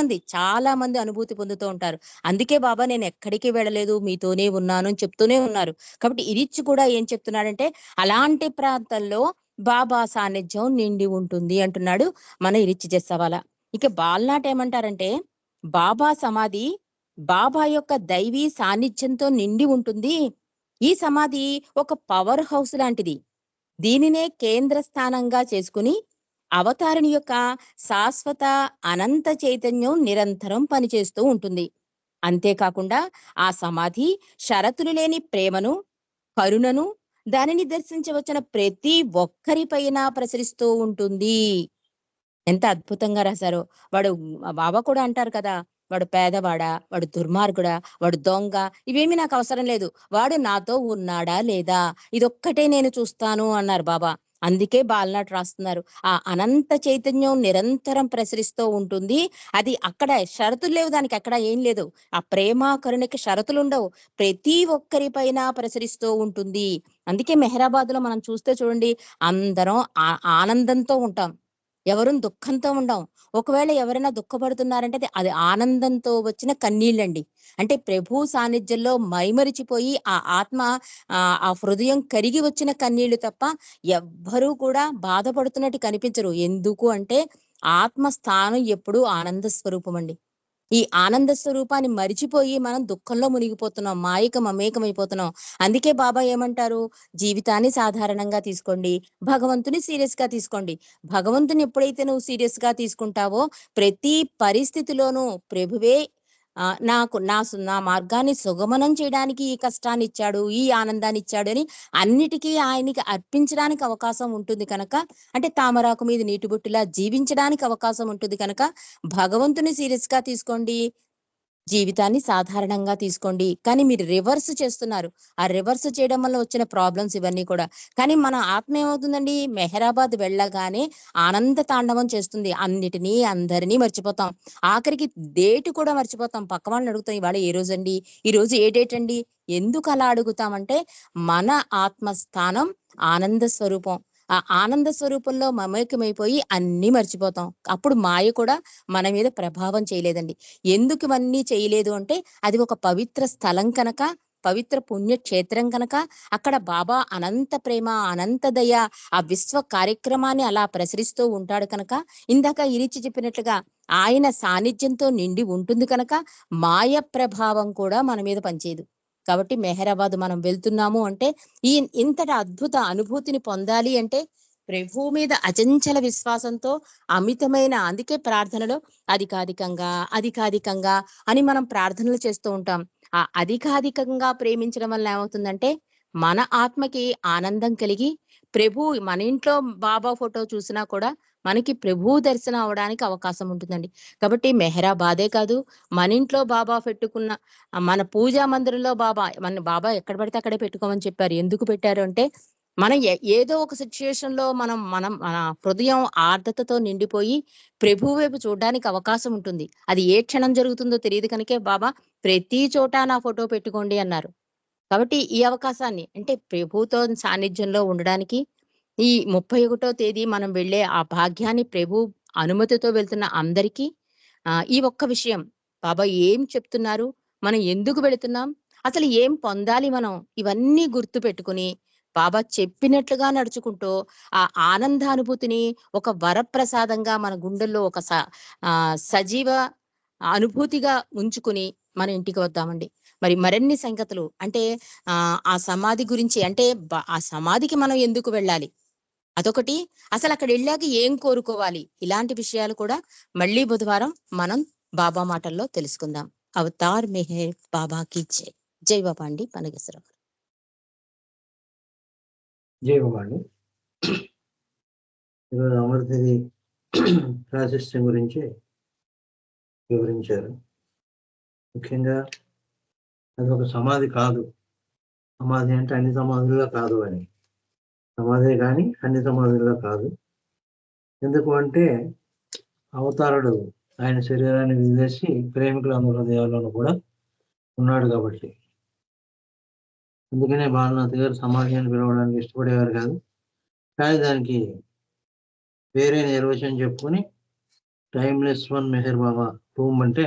మంది అనుభూతి పొందుతూ ఉంటారు. అందుకే బాబా నేనెక్కడికి వెళ్ళలేదు, మీతోనే ఉన్నాను అని చెప్తూనే ఉన్నారు. కాబట్టి ఇరిచ్చి కూడా ఏం చెప్తున్నాడంటే, అలాంటి ప్రాంతంలో బాబా సాన్నిధ్యం నిండి ఉంటుంది అంటున్నాడు మన ఇరిచ్చి జస్సవాల. ఇక బాల్నాట ఏమంటారంటే, బాబా సమాధి బాబా యొక్క దైవీ సాన్నిధ్యంతో నిండి ఉంటుంది. ఈ సమాధి ఒక పవర్ హౌస్ లాంటిది. దీనినే కేంద్ర స్థానంగా చేసుకుని అవతారుని యొక్క శాశ్వత అనంత చైతన్యం నిరంతరం పనిచేస్తూ ఉంటుంది. అంతేకాకుండా ఆ సమాధి షరతులు లేని ప్రేమను, కరుణను దానిని దర్శించవచ్చిన ప్రతి ఒక్కరిపైన ప్రసరిస్తూ ఉంటుంది. ఎంత అద్భుతంగా రాశారో. వాడు బాబా కూడా అంటారు కదా! వాడు పేదవాడా, వాడు దుర్మార్గుడా, వాడు దొంగ, ఇవేమీ నాకు అవసరం లేదు. వాడు నాతో ఉన్నాడా లేదా, ఇదొక్కటే నేను చూస్తాను అన్నారు బాబా. అందుకే బాలనాట్ రాస్తున్నారు. ఆ అనంత చైతన్యం నిరంతరం ప్రసరిస్తూ ఉంటుంది. అది అక్కడ షరతులు లేవు, దానికి ఎక్కడ ఏం లేదు. ఆ ప్రేమ కరుణకి షరతులుండవు. ప్రతి ఒక్కరి పైన ప్రసరిస్తూ ఉంటుంది. అందుకే మెహరాబాద్‌లో మనం చూస్తే చూడండి, అందరం ఆనందంతో ఉంటాం. ఎవరు దుఃఖంతో ఉండం. ఒకవేళ ఎవరైనా దుఃఖపడుతున్నారంటే అది ఆనందంతో వచ్చిన కన్నీళ్ళండి. అంటే ప్రభు సాన్నిధ్యంలో మైమరిచిపోయి ఆ ఆత్మ ఆ హృదయం కరిగి వచ్చిన కన్నీళ్లు తప్ప ఎవ్వరూ కూడా బాధపడుతున్నట్టు కనిపించరు. ఎందుకు అంటే ఆత్మ స్థానం ఎప్పుడూ ఆనంద స్వరూపమండి. ఈ ఆనంద స్వరూపాన్ని మరిచిపోయి మనం దుఃఖంలో మునిగిపోతున్నాం. మాయక మమేకమైపోతున్నాం. అందుకే బాబా ఏమంటారు? జీవితాన్ని సాధారణంగా తీసుకోండి. భగవంతుని సీరియస్‌గా తీసుకోండి. భగవంతుని ఎప్పుడైతే నువ్వు సీరియస్‌గా తీసుకుంటావో ప్రతి పరిస్థితిలోనూ ప్రభువే నాకు నా మార్గాన్ని సుగమనం చేయడానికి ఈ కష్టాన్నిచ్చాడు, ఈ ఆనందాన్నిచ్చాడు అని అన్నిటికీ ఆయనకి అర్పించడానికి అవకాశం ఉంటుంది కనుక, అంటే తామరాకు మీద నీటి బొట్టులా జీవించడానికి అవకాశం ఉంటుంది కనుక భగవంతుని సీరియస్‌గా తీసుకోండి. జీవితాన్ని సాధారణంగా తీసుకోండి. కానీ మీరు రివర్స్ చేస్తున్నారు. ఆ రివర్స్ చేయడం వల్ల వచ్చిన ప్రాబ్లమ్స్ ఇవన్నీ కూడా. కానీ మన ఆత్మ ఏమవుతుందండి? మెహరాబాద్ వెళ్ళగానే ఆనంద తాండవం చేస్తుంది. అన్నిటిని, అందరిని మర్చిపోతాం. ఆఖరికి డేట్ కూడా మర్చిపోతాం. పక్క వాళ్ళని అడుగుతాం, "ఇవాళ ఏ రోజండి? ఈరోజు ఏ డేట్ అండి?" ఎందుకలా అడుగుతామంటే, మన ఆత్మస్థానం ఆనంద స్వరూపం. ఆ ఆనంద స్వరూపంలో మమేకమైపోయి అన్నీ మర్చిపోతాం. అప్పుడు మాయ కూడా మన మీద ప్రభావం చేయలేదండి. ఎందుకు ఇవన్నీ చేయలేదు అంటే, అది ఒక పవిత్ర స్థలం కనుక, పవిత్ర పుణ్యక్షేత్రం కనుక, అక్కడ బాబా అనంత ప్రేమ, అనంత దయ, ఆ విశ్వ కార్యక్రమాన్ని అలా ప్రసరిస్తూ ఉంటాడు కనుక, ఇందాక ఇరిచి చెప్పినట్లుగా ఆయన సాన్నిధ్యంతో నిండి ఉంటుంది కనుక, మాయ ప్రభావం కూడా మన మీద పనిచేయదు. కాబట్టి మెహరాబాద్ మనం వెళ్తున్నాము అంటే, ఇంతటి అద్భుత అనుభూతిని పొందాలి అంటే, ప్రభువు మీద అచంచల విశ్వాసంతో అమితమైన, అందుకే ప్రార్థనలో అధికాధికంగా, అధికాధికంగా అని మనం ప్రార్థనలు చేస్తూ ఉంటాం. ఆ అధికాధికంగా ప్రేమించడం వల్ల ఏమవుతుందంటే, మన ఆత్మకి ఆనందం కలిగి, మన ఇంట్లో బాబా ఫోటో చూసినా కూడా మనకి ప్రభువు దర్శనం అవ్వడానికి అవకాశం ఉంటుందండి. కాబట్టి మెహరాబాదే కాదు, మన ఇంట్లో బాబా పెట్టుకున్న మన పూజా మందిరంలో మన బాబా ఎక్కడ పడితే అక్కడే పెట్టుకోమని చెప్పారు. ఎందుకు పెట్టారు అంటే, మనం ఏదో ఒక సిట్యుయేషన్‌లో మనం మనం మన హృదయం ఆర్ద్రతతో నిండిపోయి ప్రభువు వైపు చూడ్డానికి అవకాశం ఉంటుంది. అది ఏ క్షణం జరుగుతుందో తెలీదు కనుకే బాబా ప్రతి చోట నా ఫోటో పెట్టుకోండి అన్నారు. కాబట్టి ఈ అవకాశాన్ని, అంటే ప్రభువుతో సాన్నిధ్యంలో ఉండడానికి ఈ 31 తేదీ మనం వెళ్ళే ఆ భాగ్యాన్ని ప్రభు అనుమతితో వెళ్తున్న అందరికీ ఈ ఒక్క విషయం బాబా ఏం చెప్తున్నారు? మనం ఎందుకు వెళుతున్నాం? అసలు ఏం పొందాలి మనం? ఇవన్నీ గుర్తుపెట్టుకొని బాబా చెప్పినట్లుగా నడుచుకుంటూ ఆ ఆనందానుభూతిని ఒక వరప్రసాదంగా మన గుండెల్లో ఒక సజీవ అనుభూతిగా ఉంచుకుని మన ఇంటికి వద్దామండి. మరి మరిన్ని సంగతులు అంటే ఆ సమాధి గురించి అంటే ఆ సమాధికి మనం ఎందుకు వెళ్ళాలి? అదొకటి. అసలక్కడెళ్ళాక ఏం కోరుకోవాలి? ఇలాంటి విషయాలు కూడా మళ్ళీ బుధవారం మనం బాబా మాటల్లో తెలుసుకుందాం. అవతార్ మెహర్ బాబాకి జై. జై బాబా అండి. పనగేశ్వరరావు గారు.
జై బాబా అండి. ఈరోజు అమరతిథి ప్రాశస్త్యం గురించి వివరించారు. ముఖ్యంగా అది ఒక సమాధి కాదు. సమాధి అంటే అన్ని సమాధుల్లో కాదు అని. సమాధే కానీ అన్ని సమాధుల్లో కాదు. ఎందుకు అంటే అవతారుడు ఆయన శరీరాన్ని వదిలేసి ప్రేమికుల హృదయాల్లోనూ కూడా ఉన్నాడు కాబట్టి. అందుకనే బాలనాథ్ గారు సమాధి అని పిలవడానికి ఇష్టపడేవారు కాదు. కానీ దానికి వేరే నిర్వచనం చెప్పుకొని టైమ్లెస్ వన్ మెహర్ బాబా టూమ్ అంటే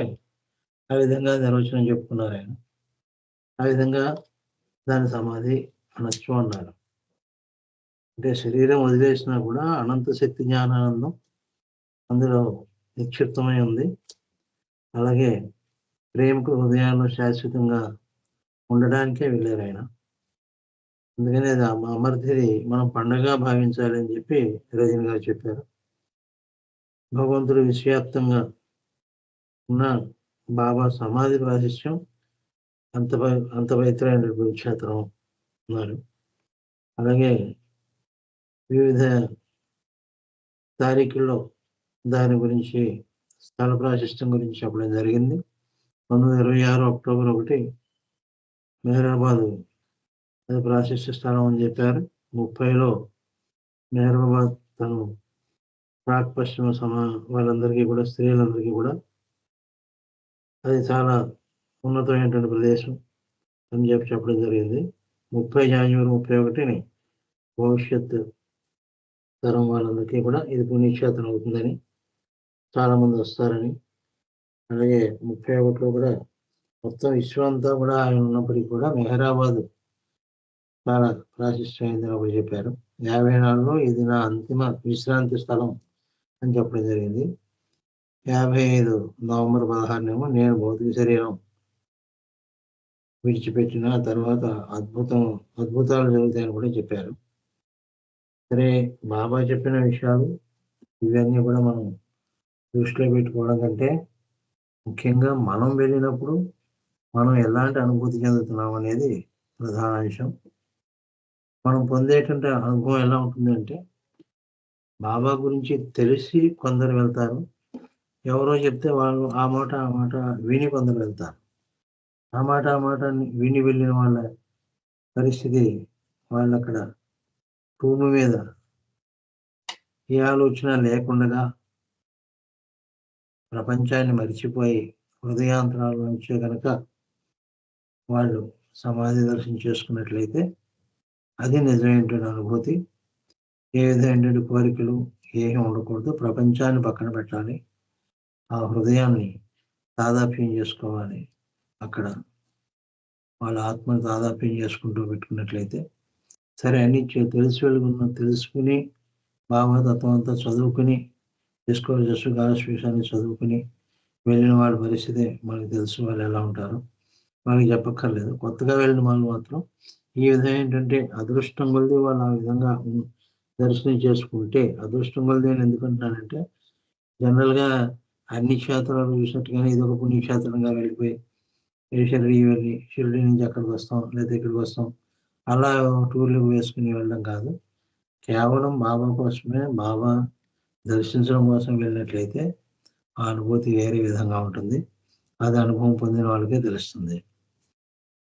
ఆ విధంగా నిర్వచనం చెప్పుకున్నారు ఆయన. ఆ విధంగా దాని సమాధి అనొచ్చు అన్నారు. అంటే శరీరం వదిలేసినా కూడా అనంత శక్తి జ్ఞానానందం అందులో నిక్షిప్తమై ఉంది. అలాగే ప్రేమకు హృదయాల్లో శాశ్వతంగా ఉండడానికే వెళ్ళారు ఆయన. అందుకనే అది అమర్తిని మనం పండగ భావించాలి అని చెప్పి రజని గారు చెప్పారు. భగవంతుడు విశ్వవ్యాప్తంగా ఉన్న బాబా సమాధి ప్రాశస్త్యం అంత పవిత్రమైన క్షేత్రం అన్నారు. అలాగే వివిధ తారీఖుల్లో దాని గురించి స్థల ప్రాశస్త్యం గురించి చెప్పడం జరిగింది. 1926 అక్టోబర్ 1 మెహరాబాద్ అది ప్రాశస్త్య స్థలం అని చెప్పారు. 30లో మెహరాబాద్ తను ప్రాక్ పశ్చిమ వాళ్ళందరికీ కూడా, స్త్రీలందరికీ కూడా అది చాలా ఉన్నతమైనటువంటి ప్రదేశం అని చెప్పడం జరిగింది. 30 జనవరి 31 భవిష్యత్తు తరం వాళ్ళందరికీ కూడా ఇది పుణ్యక్షేత్రం అవుతుందని, చాలా మంది వస్తారని, అలాగే 31లో కూడా మొత్తం విశ్వం అంతా కూడా ఆయన ఉన్నప్పటికీ కూడా మెహరాబాద్ చాలా ప్రాశస్త్యమైందని ఒకటి చెప్పారు. 54లో ఇది నా అంతిమ విశ్రాంతి స్థలం అని చెప్పడం జరిగింది. 55 నవంబర్ 16 నేను భౌతిక శరీరం విడిచిపెట్టిన తర్వాత అద్భుతాలు జరుగుతాయని కూడా చెప్పారు. సరే, బాబా చెప్పిన విషయాలు ఇవన్నీ కూడా మనం దృష్టిలో పెట్టుకోవడం కంటే ముఖ్యంగా మనం వెళ్ళినప్పుడు మనం ఎలాంటి అనుభూతి చెందుతున్నాం అనేది ప్రధాన అంశం. మనం పొందేటువంటి అనుభవం ఎలా ఉంటుందంటే, బాబా గురించి తెలిసి కొందరు వెళ్తారు, ఎవరో చెప్తే వాళ్ళు ఆ మాట విని కొందరు వెళ్తారు. ఆ మాట విని వెళ్ళిన వాళ్ళ పరిస్థితి, వాళ్ళు అక్కడ భూమి మీద ఏ ఆలోచన లేకుండా ప్రపంచాన్ని మరిచిపోయి హృదయాంతరాల నుంచే కనుక వాళ్ళు సమాధి దర్శనం చేసుకున్నట్లయితే అది నిజమైనటువంటి అనుభూతి. ఏ విధమైన కోరికలు ఏమీ ఉండకూడదు, ప్రపంచాన్ని పక్కన పెట్టాలి, ఆ హృదయాన్ని తాదాప్యం చేసుకోవాలి. అక్కడ వాళ్ళ ఆత్మను తాదాప్యం చేసుకుంటూ పెట్టుకున్నట్లయితే సరే, అన్ని తెలుసుకుని భావతత్వం అంతా చదువుకుని గాయస్విషాన్ని చదువుకుని వెళ్ళిన వాళ్ళ పరిస్థితి మనకు తెలుసు. వాళ్ళు ఎలా ఉంటారో మనకి చెప్పక్కర్లేదు. కొత్తగా వెళ్ళిన వాళ్ళు మాత్రం ఈ విధమైనటువంటి అదృష్టం కొలిది వాళ్ళు ఆ విధంగా దర్శనం చేసుకుంటే, అదృష్టం కొలిది అని ఎందుకంటున్నానంటే, జనరల్గా అన్ని క్షేత్రాలు చూసినట్టుగానే ఇది ఒక పుణ్యక్షేత్రంగా వెళ్ళిపోయి షిరిడి వెళ్ళి షిరిడి నుంచి అక్కడికి వస్తాం లేదా ఇక్కడికి వస్తాం అలా టూర్లకు వేసుకుని వెళ్ళడం కాదు. కేవలం బాబా కోసమే, బాబా దర్శించడం కోసం వెళ్ళినట్లయితే ఆ అనుభూతి వేరే విధంగా ఉంటుంది. అది అనుభవం పొందిన వాళ్ళకే తెలుస్తుంది.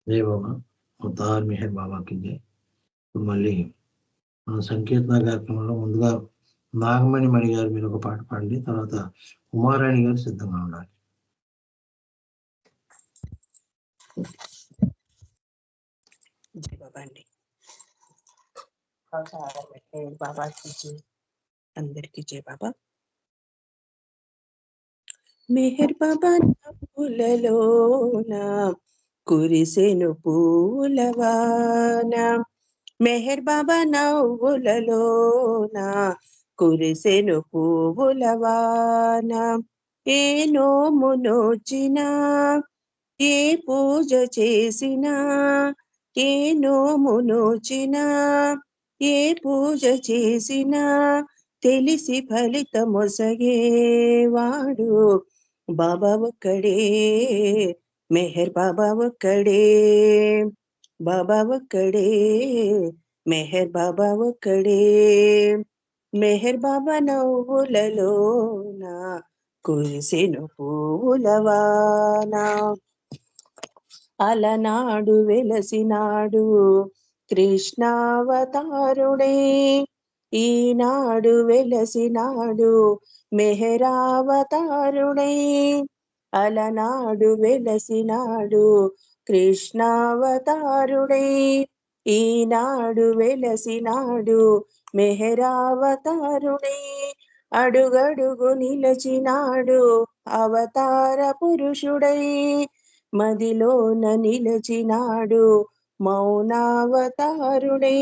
జై బాబా, అవతార్ మెహర్ బాబాకి జై. మళ్ళీ మన సంకీర్తన కార్యక్రమంలో ముందుగా నాగమణి గారు మీరు ఒక పాట పాడండి, తర్వాత ఉమారాణి గారు సిద్ధంగా ఉండాలి.
జై బాబా అండి. బాబాకి జై, అందరికీ జై బాబా. మెహర్ బాబా నవ్వులలోన కురిసెను పూలవాన, మెహర్ బాబా నవ్వులలోన కురిసెను పువ్వులవాన, ఏ నోము నోచినా ఏ పూజ చేసినా, ఏ నోము నోచినా ఏ పూజ చేసినా తెలిసి ఫలితమొసగేవాడు బాబా ఒక్కడే, మెహర్ బాబా ఒక్కడే, బాబా ఒక్కడే, మెహర్ బాబా ఒక్కడే. మెహర్ బాబా నవ్వులలోన కురిసెను పూలవాన, అలనాడు వెలసినాడు కృష్ణావతారుడే, ఈనాడు వెలసినాడు మెహరావతారుడే. అలనాడు వెలసినాడు కృష్ణావతారుడే, ఈనాడు వెలసినాడు మెహరావతారుడే. అడుగడుగు నిలచినాడు అవతార పురుషుడై, మదిలోన నిలచినాడు మౌనావతారుడై.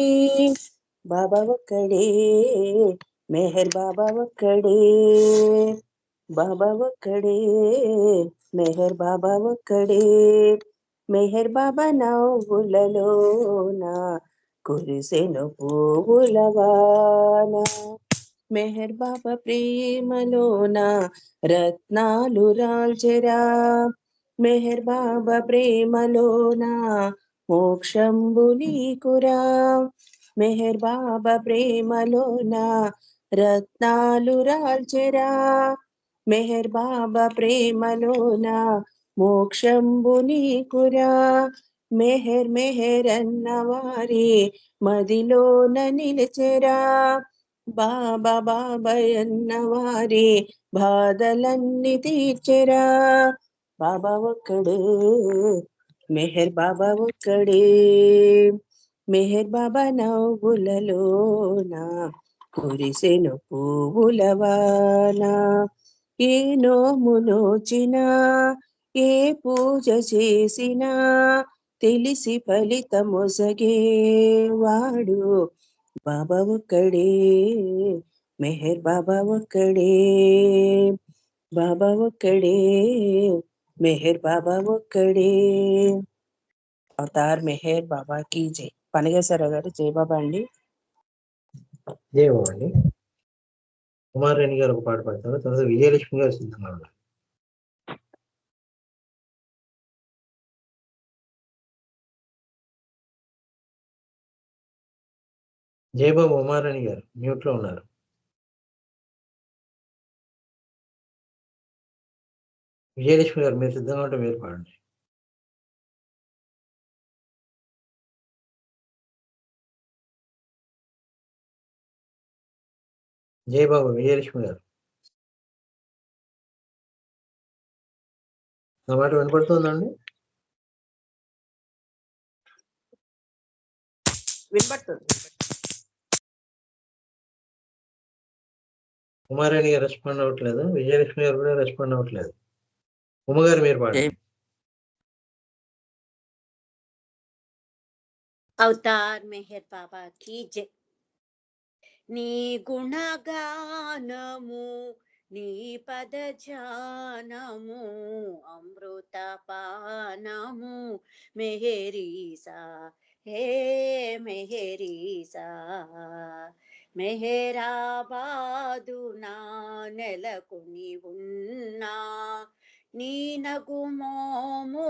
బాబా ఒక్కడే, మెహర్ బాబా ఒక్కడే, బాబా ఒక్కడే, మెహర్ బాబా ఒక్కడే. మెహర్ బాబా నవ్వులలోన కురిసెను పువ్వులవాన, మెహర్ బాబా ప్రేమలోన రత్నాలు రాల్చెరా, మెహర్ బాబా ప్రేమలోన మోక్షంబు నీకురా, మెహర్ బాబా ప్రేమలోన రత్నాలు రాల్చెరా, మెహర్ బాబా ప్రేమలోన మోక్షంబు నీకురా. మెహర్ మెహర్ అన్నవారి మదిలోన నిలిచెరా. బాబా బాబాయ్ అన్నవారి బాధలన్నీ తీర్చెరా. బాబా ఒక్కడే, మెహర్ బాబా ఒక్కడే. మెహర్ బాబా నవ్వులలోన కురిసెను పువ్వులవానా. ఏ నోము నోచినా, ఏ పూజ చేసినా తెలిసి ఫలితమొసగేవాడు బాబా ఒక్కడే. మెహర్ బాబా ఒక్కడే, బాబా ఒక్కడే, మెహర్ బాబా ఒక్కడే. అవతార్ మెహర్ బాబాకి జై. పనగేశ్వరరావు గారు జై బాబా అండి.
జయబాబు అండి. కుమారాణి గారు ఒక పాట పాడతారు, తర్వాత విజయలక్ష్మి గారు సిద్ధంగా ఉన్నారు. జయబాబు ఉమారాణి గారు మ్యూట్ లో ఉన్నారు. విజయలక్ష్మి గారు మీరు సిద్ధంగా ఉంటే మీరు పాడండి. జయబాబు విజయలక్ష్మి గారు నా మాట వినపడుతుందండి?
వినపడుతుంది.
కుమారాణి గారు రెస్పాండ్ అవ్వట్లేదు, విజయలక్ష్మి గారు కూడా రెస్పాండ్ అవ్వట్లేదు. ఉమ్మగారు మీరు పాడండి.
అవతార్ మెహర్ బాబా की जय. నీ గుణగానము నీ పద జానము అమృత పానము మెహరీసా హే మెహరీసా. మెహరాబాదు నా నెలకొని ఉన్నా నీ నగుమోము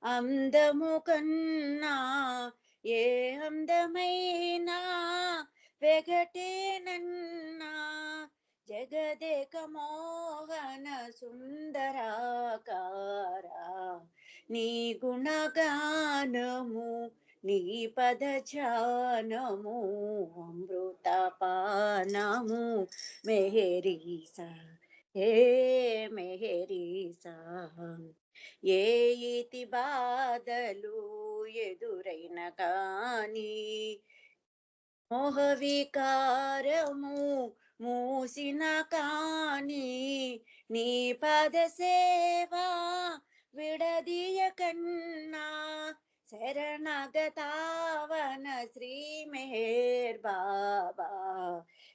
అందము కన్నా ఏ అందమైనా వెగటేనన్నా. జగదేక మోహన సుందరాకారా నీ గుణగానము నీ పద జానము అమృత పానము మెహరీసా హే మెహరీసా. ఏ ఇతి బాధలు ఎదురైన కాని మోహ వికారము మూసిన కాని నీ పద సేవా విడదీయ కన్నా. శరణగతావన శ్రీ మెహర్ బాబా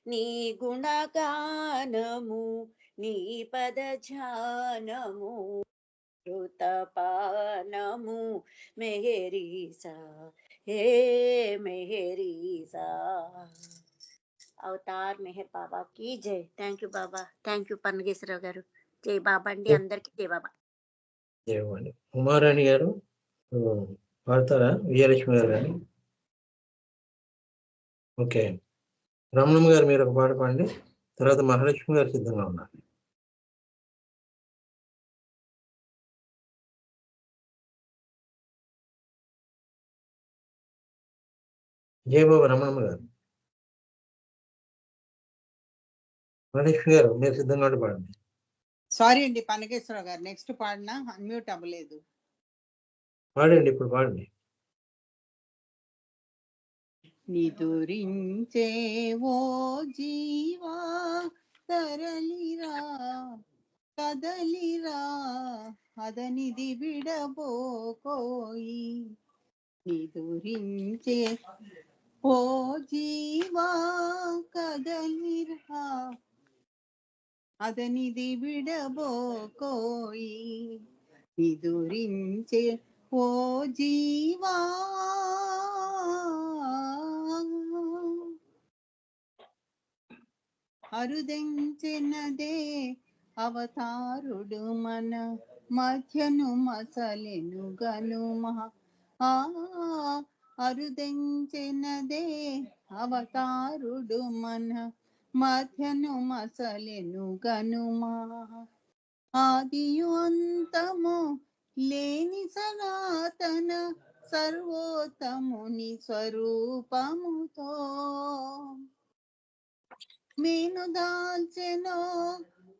నీ గుణగానము నీ పద ధ్యానము ృతపానము మెహరీసా హే మెహరీసా. అవతార్ మెహర్ బాబా की జై. Thank you Baba, thank you Panneswararao గారు. జై బాబా అండి, అందరికి జై బాబా.
జయబాబు. ఉమారాణి గారు పాడతారా విజయలక్ష్మి గారు కానీ? ఓకే, రమణమ్మ గారు మీరు ఒక పాట పాడండి, తర్వాత మహాలక్ష్మి గారు సిద్ధంగా ఉన్నారు. జయబాబు రమణమ్మ గారు. మహాలక్ష్మి గారు మీరు సిద్ధంగా ఉంటే పాడండి.
సారీ అండి పనకేశ్వరరావు గారు, నెక్స్ట్ పాడినా అన్మ్యూట్ అవ్వలేదు.
పాడండి, ఇప్పుడు పాడండి.
నిదురించే ఓ జీవా తరలిరా కదలిరా అదనిది విడబోకోయి. నిదురించే ఓ జీవా కదలిరా అదనిది విడబోకోయి. నిదురించే ఓ జీవా అరుదెంచెనదే అవతారుడు మన మధ్యను మసలెను గనుమ. అరుదెంచెనదే అవతారుడు మన మధ్యను మసలెను గనుమా. ఆదియు అంతము లేని సనాతన సర్వోత్తముని స్వరూపముతో మేను దాల్చెను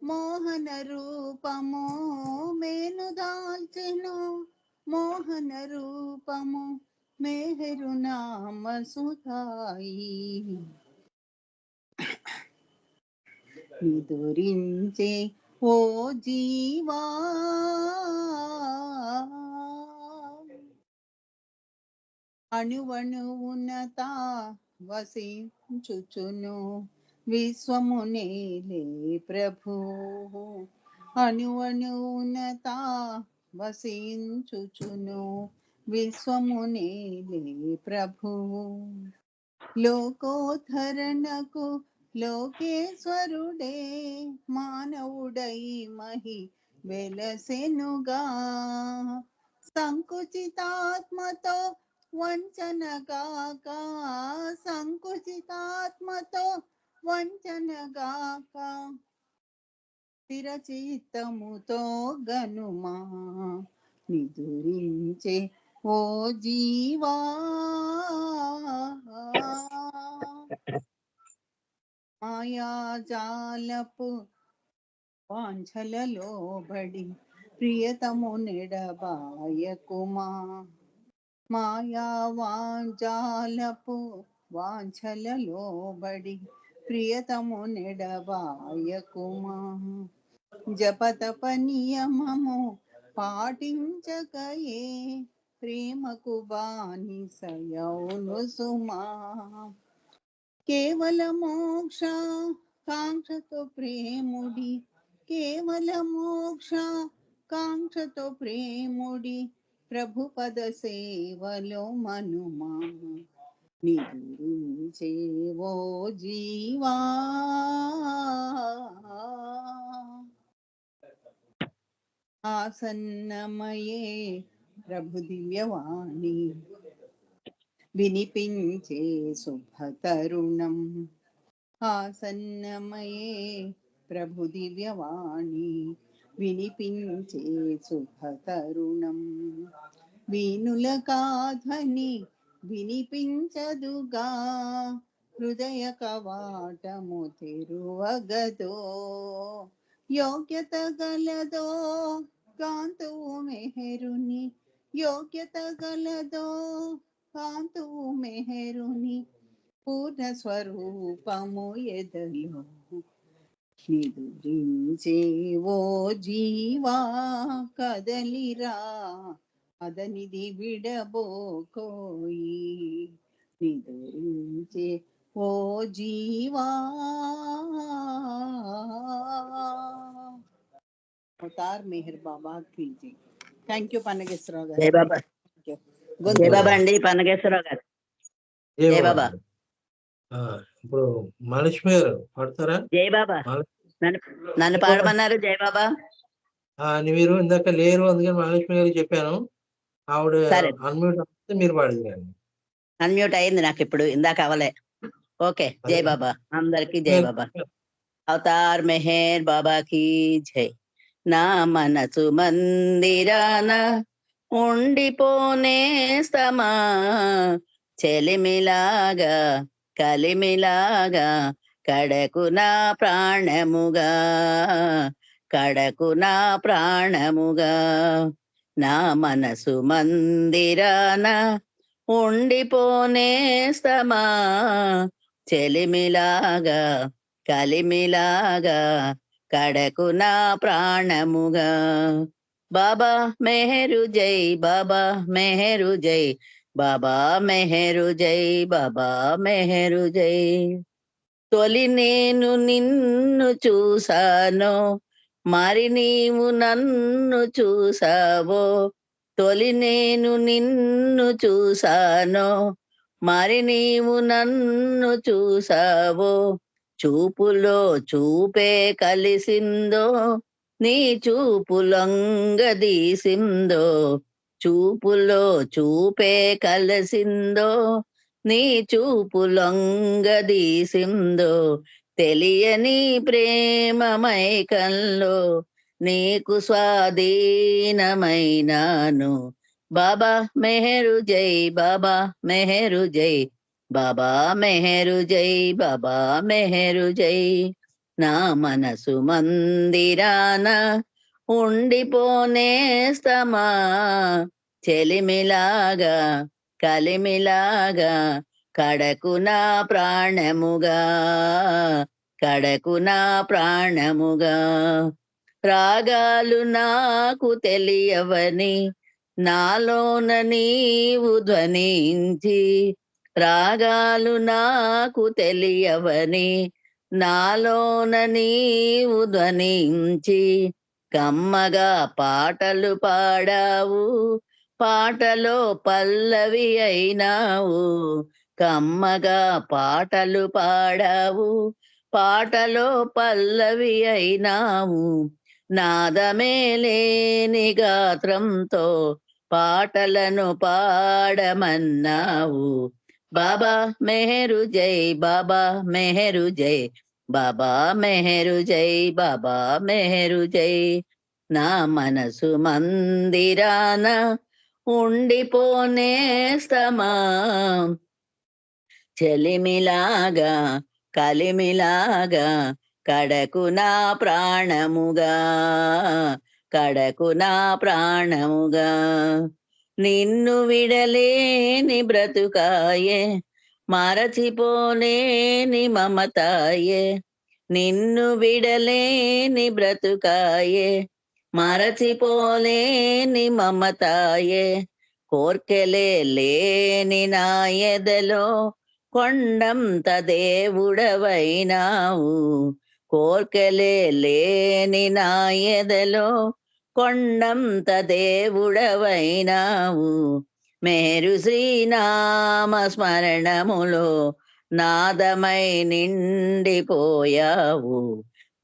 మోహన రూపము, మేను దాల్చెను మోహన రూపము, మేహరు నామ సుధాయి నిదురించే ఓ జీవా అణువణువునత వసించుచును విశ్వమునేలే ప్రభు, అణువణువునత వసించుచును విశ్వమునేలే ప్రభు, లోకోద్ధరణకు లోకేశ్వరుడే మానవుడై మహి వెలసెనుగా, సంకుచితాత్మతో వంచనగాక, సంకుచితాత్మతో వంచనగాక, స్థిరచిత్తముతో గనుమా నిదురించే ఓ జీవా మాయాజాలపు వాంఛలలో బడి ప్రియతము నెడబాయకుమా, మాయా వాంఛాలపు వాంఛలలో బడి ప్రియతము నెడబాయకుమా, జపతప నియమము పాటించకయే ప్రేమకు బానిసయౌను సుమా, కేవల మోక్ష కాంక్షతో ప్రేముడి, కేవల మోక్ష కాంక్షతో ప్రేముడి ప్రభుపద సేవలో మనుమా నిదురించేవో జీవా ఆసన్నమయే ప్రభు దివ్యవాణి వినిపించే శుభతరుణం, ఆసన్నమయే ప్రభు దివ్యవాణి వినిపించే శుభతరుణం, వీణుల కాధ్వని వినిపించదుగా హృదయ కవాటము తెరువగదో, యోగ్యత గలదో కాంతువు మెహరుని, యోగ్యత గలదో కాంతువు మెహరుని పూర్ణ స్వరూపము ఎదలో నిదురించేవో జీవా కదలిరా అదనిది విడబోకోయి, నిదురించే ఓ జీవా అవతార్ మెహర్ బాబా की जय। థ్యాంక్ యూ పన్నగేశ్వరరావు గారు।
జై బాబా, జై బాబా అండి పన్నగేశ్వరరావు గారు, జై బాబా।
ఇప్పుడు మహాలక్ష్మి గారు పాడతారా?
జై బాబా, నన్ను పాడమన్నారు జై బాబా।
మీరు ఇందాక లేరు, అందుకని మహాలక్ష్మి గారికి చెప్పాను, ఆవిడ
సరే,
అన్మ్యూట్ అవుతే మీరు పాడిందండి।
అన్మ్యూట్ అయింది నాకు ఇప్పుడు, ఇందాక అవలే। ఓకే, జై బాబా, అందరికి జై బాబా। అవతార్ మెహర్ బాబా की జై। నా మనసు మందిరాన ఉండిపోనే సమా, చెలిమిలాగా కలిమిలాగా కడకు నా ప్రాణముగా, కడకు నా ప్రాణముగా, నా మనసు మందిరాన ఉండిపోనే సమా, చెలిమిలాగా కలిమిలాగా కడకు నా ప్రాణముగా, బాబా మెహరు జై, బాబా మెహరు జై, బాబా మెహరు జై, బాబా మెహరు జై। తొలి నేను నిన్ను చూసాను, మరి నీవు నన్ను చూసావో, తొలి నేను నిన్ను చూసాను, మరి నీవు నన్ను చూసావో, చూపులో చూపే కలిసిందో, నీ చూపులొంగదీసిందో, చూపులో చూపే కలిసిందో, నీ చూపులొంగదీసిందో, తెలియని ప్రేమ మైకంలో నీకు స్వాధీనమైనాను. బాబా మెహరు జై, బాబా మెహరు జై, బాబా మెహరు జై, బాబా మెహరు జై. నా మనసు మందిరాన ఉండిపోనేస్తమా, చెలిమిలాగా కలిమిలాగా, కడకు నా ప్రాణముగా, కడకు నా ప్రాణముగా. రాగాలు నాకు తెలియవని నాలోన నీవు ధ్వనించి, రాగాలు నాకు తెలియవని నాలోన నీవు ధ్వనించి, కమ్మగా పాటలు పాడావు, పాటలో పల్లవి అయినావు. కమ్మగా పాటలు పాడావు, పాటలో పల్లవి అయినావు. నాదమే లేని గాత్రంతో పాటలను పాడమన్నావు. బాబా మెహరు జై, బాబా మెహరు జై, బాబా మెహరు జై, బాబా మెహరు జై. నా మనసు మందిరాన ఉండిపోనేస్తమా, చెలిమిలాగా కలిమిలాగా, కడకు నా ప్రాణముగా, కడకు నా ప్రాణముగా. నిన్ను విడలేని బ్రతుకాయే, మరచిపోలేని మమతాయే. నిన్ను విడలేని బ్రతుకాయే, మరచిపోలేని మమతాయే. కోర్కెలే లేని నా ఎదలో కొండంత దేవుడవైనావు. కోర్కెలే లేని నా ఎదలో కొండంత దేవుడవైనావు. మేరు శ్రీనామ స్మరణములో నాదమై నిండిపోయావు.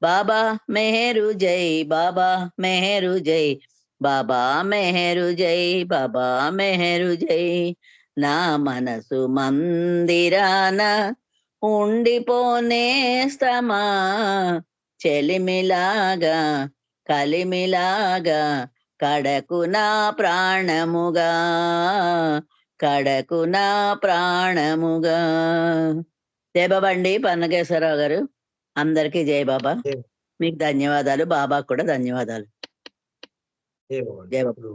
బాబా మెహరు జై, బాబా మెహరు జై, బాబా మెహరు జై, బాబా మెహరు జై. నా మనసు మందిరాన ఉండిపోనేస్తమా, చెలిమిలాగా కలిమిలాగా, కడకు నా ప్రాణముగా, కడకు నా ప్రాణముగా. జై బాబా అండి పన్నగేశ్వరరావు గారు. అందరికీ జై బాబా. మీకు ధన్యవాదాలు, బాబాకు కూడా ధన్యవాదాలు.
జై బాబా.
జై బాబా.
ఇప్పుడు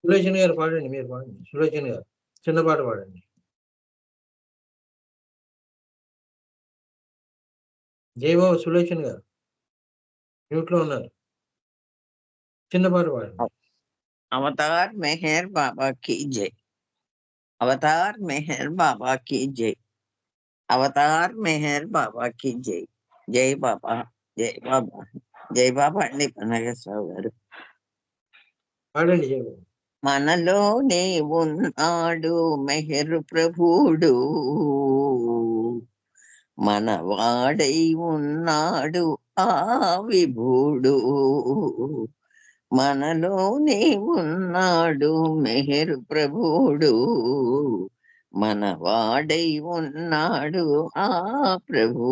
సులోచన గారు పాడండి, మీరు పాడండి. సులోచన గారు చిన్న పాట పాడండి. జై బాబా సులోచన గారు మ్యూట్ లో ఉన్నారు. చిన్న పాట పాడండి.
अवतार मेहर बाबा की जय। अवतार मेहर बाबा की जय। अवतार मेहर बाबा की जय। जय बाबा, जय बाबा, जय बाबा अंडी పన్నగేశ్వరరావు గారు.
పాడండి జై బాబా.
మనలోనే ఉన్నాడు మెహరు ప్రభుడు, మనవాడై ఉన్నాడు ఆ విభుడు. మనలోనే ఉన్నాడు మెహరు ప్రభుడు, మనవాడై ఉన్నాడు ఆ ప్రభు.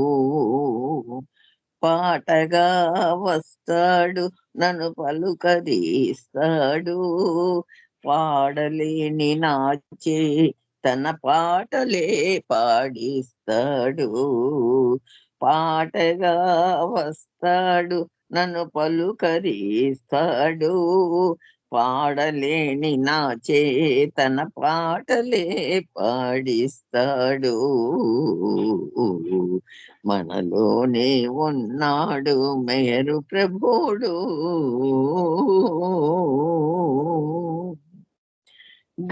పాటగా వస్తాడు నన్ను పలుకరిస్తాడు, పాడలేని నాచే తన పాటలే పాడిస్తాడు. పాటగా వస్తాడు నన్ను పలుకరిస్తాడు, పాడలేని నా చేతన పాటలే పాడిస్తాడు. మనలోనే ఉన్నాడు మేరు ప్రభుడు,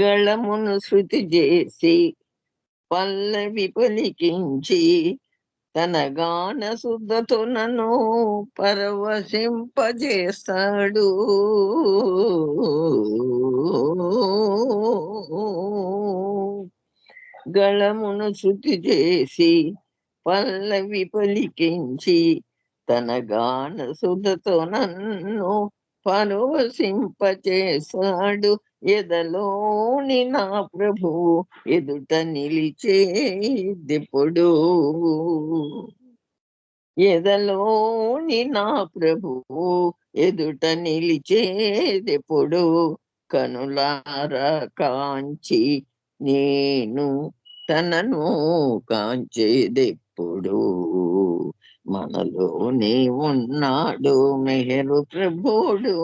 గళమును శృతి చేసి పల్లవి పలికించి తన గాన శుద్ధతో నన్ను పరవశింపజేస్తాడు. గళమును శృతి చేసి పల్లవి పలికించి తన గాన శుద్ధతో నన్ను పరవశింపచేశాడు. ఎదలోని నా ప్రభు ఎదుట నిలిచేదెప్పుడు, ఎదలోని నా ప్రభువు ఎదుట నిలిచేదెప్పుడు కనులారా కాంచి నేను తనను కాంచేదెప్పుడు మనలోనే ఉన్నాడు మెహరు ప్రభుడు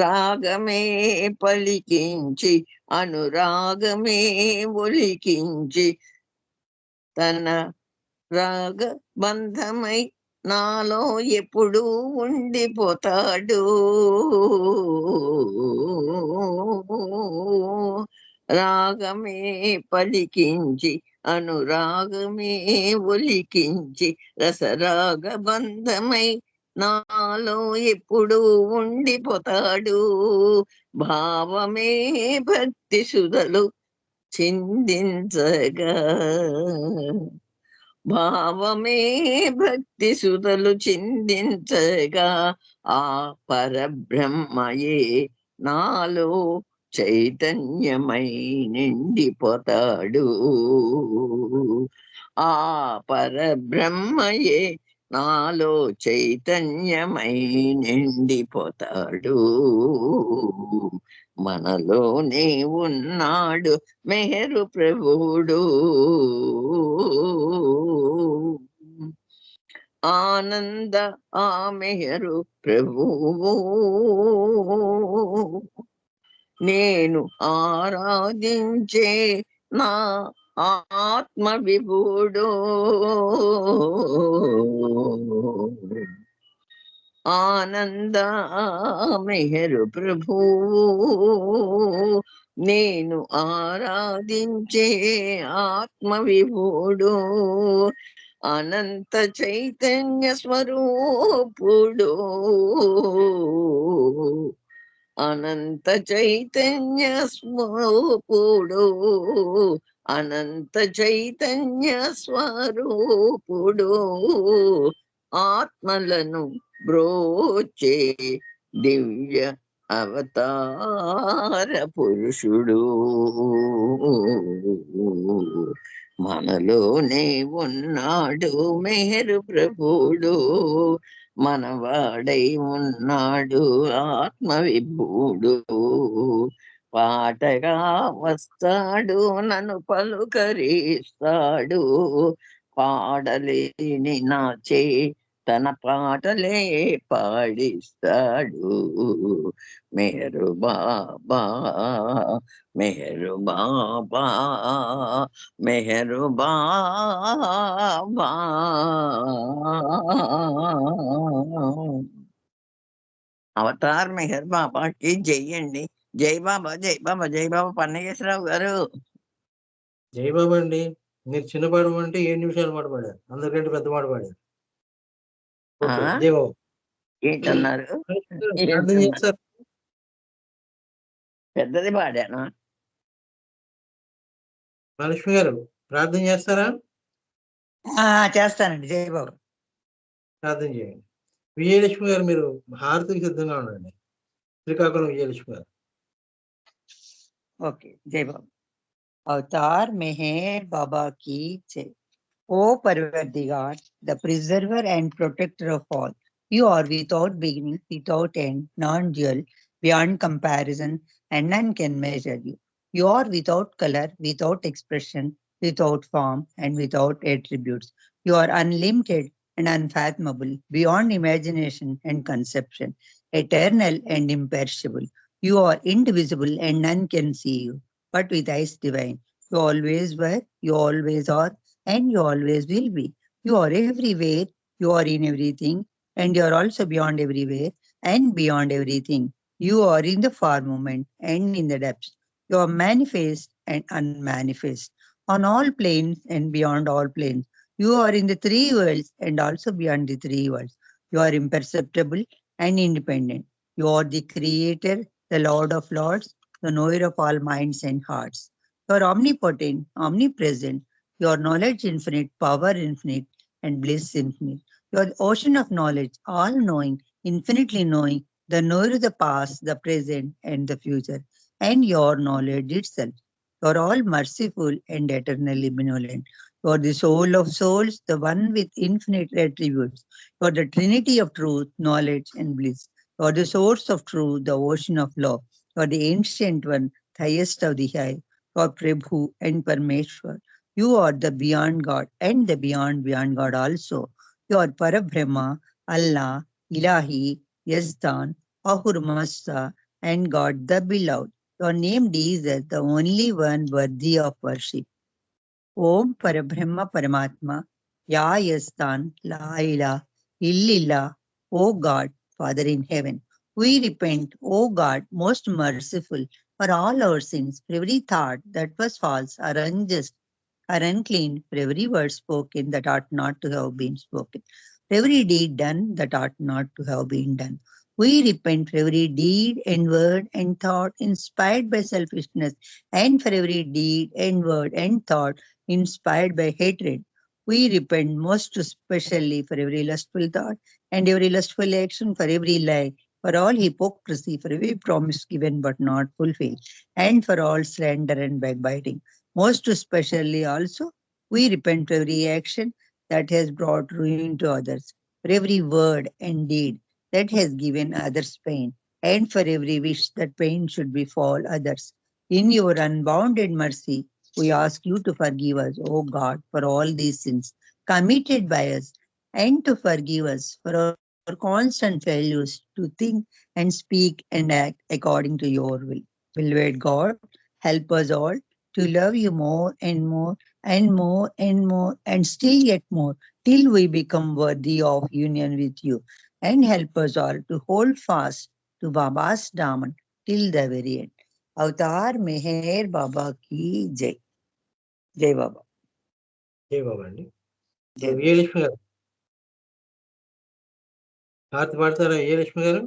రాగమే పలికించి అనురాగమే ఒలికించి తన రాగ బంధమై నాలో ఎప్పుడు ఉండిపోతాడు రాగమే పలికించి అనురాగమే ఒలికించి రసరాగ బంధమై నాలో ఎప్పుడు ఉండిపోతాడు భావమే భక్తి సుధలు చిందించగా భావమే భక్తి సుధలు చిందించగా ఆ పరబ్రహ్మయే నాలో చైతన్యమై నిండిపోతాడు ఆ పరబ్రహ్మయే నాలో చైతన్యమై నిండిపోతాడు మనలోనే ఉన్నాడు మెహరు ప్రభుడు ఆనంద ఆ మెహరు ప్రభువు నేను ఆరాధించే నా ఆత్మ విభుడు ఆనంద మెహరు ప్రభు నేను ఆరాధించే ఆత్మ విభుడు అనంత చైతన్య స్వరూపుడు అనంత చైతన్య స్వరూపుడు అనంత చైతన్య స్వరూపుడు ఆత్మలను బ్రోచే దివ్య అవతార పురుషుడు మనలోనే ఉన్నాడు మెహరు ప్రభుడు మనవాడై ఉన్నాడు ఆత్మ విభుడు పాటగా వస్తాడు నన్ను పలుకరిస్తాడు పాడలేని నాచే తన పాటలే పాడిస్తాడు మెహరు బాబా మెహరు బాబా మెహరు బాబా అవతార్ మెహర్ బాబాకి జై అండి జై బాబా జై బాబా జై బాబా పన్నగేశ్వరరావు గారు
జై బాబా అండి. మీరు చిన్న పాట అంటే 7 నిమిషాలు మాట పాడారు, అందరికంటే పెద్ద మాట పాడారు. ఓకే,
ఆ?
జై బాబా.
ఏంటన్నారు
ప్రార్థన చేస్తారు.
పెద్దది పాడాను
మహాలక్ష్మి గారు ప్రార్థన చేస్తారా?
చేస్తానండి. జై బాబు.
ప్రార్థన చేయండి. విజయలక్ష్మి గారు మీరు హారతికి సిద్ధంగా ఉండండి. శ్రీకాకుళం విజయలక్ష్మి గారు.
ఓకే, జై బాబు. అవతార్ మెహర్ బాబా की जय. O Parvardigar, the preserver and protector of all, you are without beginning, without end, non-dual, beyond comparison, and none can measure you. You are without color, without expression, without form, and without attributes. You are unlimited and unfathomable, beyond imagination and conception, eternal and imperishable. You are indivisible and none can see you, but with eyes divine. You always were, you always are, and you always will be. You are everywhere, you are in everything, and you are also beyond everywhere and beyond everything. You are in the far moment and in the depths. You are manifest and unmanifest on all planes and beyond all planes. You are in the three worlds and also beyond the three worlds. You are imperceptible and independent. You are the creator, the Lord of lords, the knower of all minds and hearts. You are omnipotent, omnipresent. Your knowledge infinite, power infinite, and bliss infinite. You are the ocean of knowledge, all-knowing, infinitely knowing, the knower of the past, the present, and the future, and your knowledge itself. You are all merciful and eternally benevolent. You are the soul of souls, the one with infinite attributes. You are the trinity of truth, knowledge, and bliss. You are the source of truth, the ocean of love. You are the ancient one, the highest of the high. You are Prabhu and Parmeshwar. You are the beyond God and the beyond God also. You are Parabrahma, Allah, Ilahi, Yazdan, Ahurmasa, and God the beloved. Your name is the only one worthy of worship. Om Parabrahma Paramatma, Ya Yastan, La Ilah, Illillah, O God, Father in heaven. We repent, O God, most merciful, for all our sins, for every thought that was false or unjust or unclean, for every word spoken that ought not to have been spoken, for every deed done that ought not to have been done. We repent for every deed and word and thought inspired by selfishness, and for every deed and word and thought inspired by hatred. We repent most especially for every lustful thought and every lustful action, for every lie, for all hypocrisy, for every promise given but not fulfilled, and for all slander and backbiting. Most especially also, we repent for every action that has brought ruin to others, for every word and deed that has given others pain, and for every wish that pain should befall others. In your unbounded mercy, we ask you to forgive us, O God, for all these sins committed by us, and to forgive us for our constant failures to think and speak and act according to your will. Beloved God, help us all to love you more and more and more and more and still yet more till we become worthy of union with you. And help us all to hold fast to Baba's Daman till the very end. Avatar Meher Baba ki Jai. Jai Baba.
జై బాబా అండి.
జై
విజయలక్ష్మి గారు హారతి పాడతారా విజయలక్ష్మి గారు?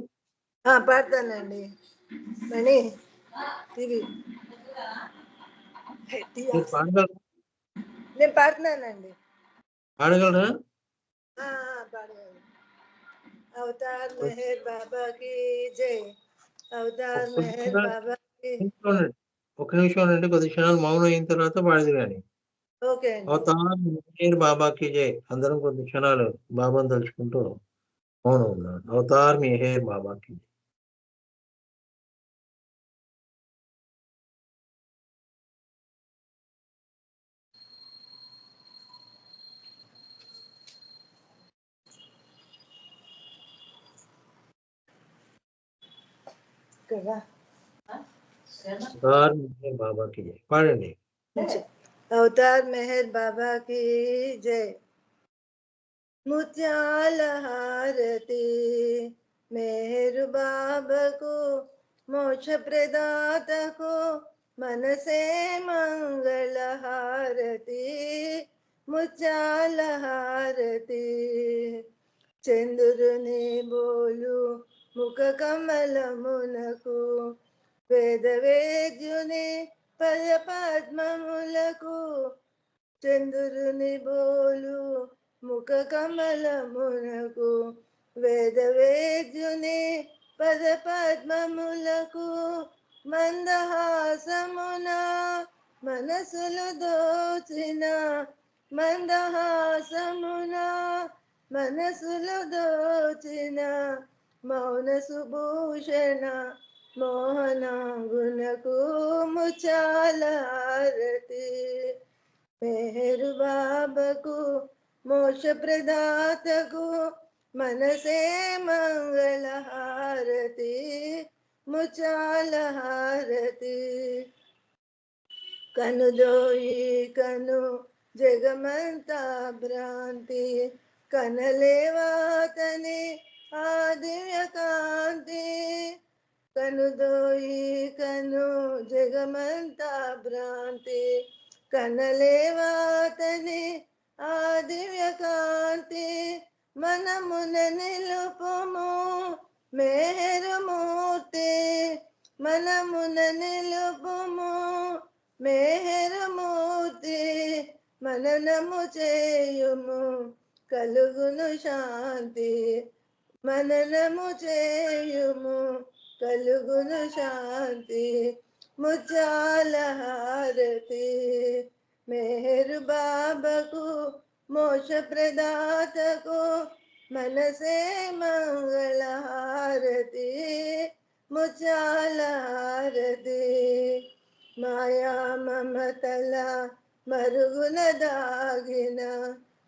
పాడతానండి. మణి TV
మీరు పాడగలరా?
నేను పాడుతున్నానండి.
పాడగలరా?
పాడగలను. Avatar Meher బాబా కి జై. అవతార్ మెహర్ బాబా కి.
ఒక నిమిషం ఉండండి, కొద్ది క్షణాలు మౌనం అయిన తర్వాత పాడదు కానీ.
ఓకే అండి.
అవతార్ మెహర్ బాబాకి జై. అందరం కొద్ది క్షణాలు బాబాను తలుచుకుంటూ మౌనం ఉన్నాడు. అవతార్ మెహర్ బాబాకి జై.
కదా
అవతార్ మెహర్ బాబాకి జై. పాడండి.
అవతార్ మెహర్ బాబా కి జై. ముత్యాల హారతి మెహర్ బాబాకు, మోక్ష ప్రదాతకు మనసే మంగళ హారతి. ముత్యాల హారతి చంద్రుని బోలు ముఖ కమలమునకు, వేద వేద్యుని పద పద్మములకు. చంద్రుని బోలు ముఖ కమలమునకు, వేద వేద్యుని పద పద్మములకు. మందహాసమున మనసులు దోచిన, మందహాసమున మనసులు దోచిన. మౌన సుభూషణ మోహనాంగునకు, ముచాల హారతి. మెహరు బాబాకు, మోక్ష ప్రదాతకు మనసే మంగళ హారతి. ముచాల హారతి. కనుదోయి కను జగమంతా భ్రాంతి, కనలేవాతని ఆ దివ్య కాంతి. కనుదోయి కను జగమంతా భ్రాంతి, కనలేవాతని ఆ దివ్య కాంతి. మనమున నిలుపుము మెహరుమూర్తి, మనమున నిలుపుము మెహరుమూర్తి. మననము చేయుము కలుగును శాంతి, మననము చేయుము కలుగును శాంతి. ముత్యాల హారతి మెహర్ బాబాకు మోక్ష ప్రదాతకు మనసే మంగళ హారతి ముత్యాల హారతి మాయా మమతల మరుగున దాగిన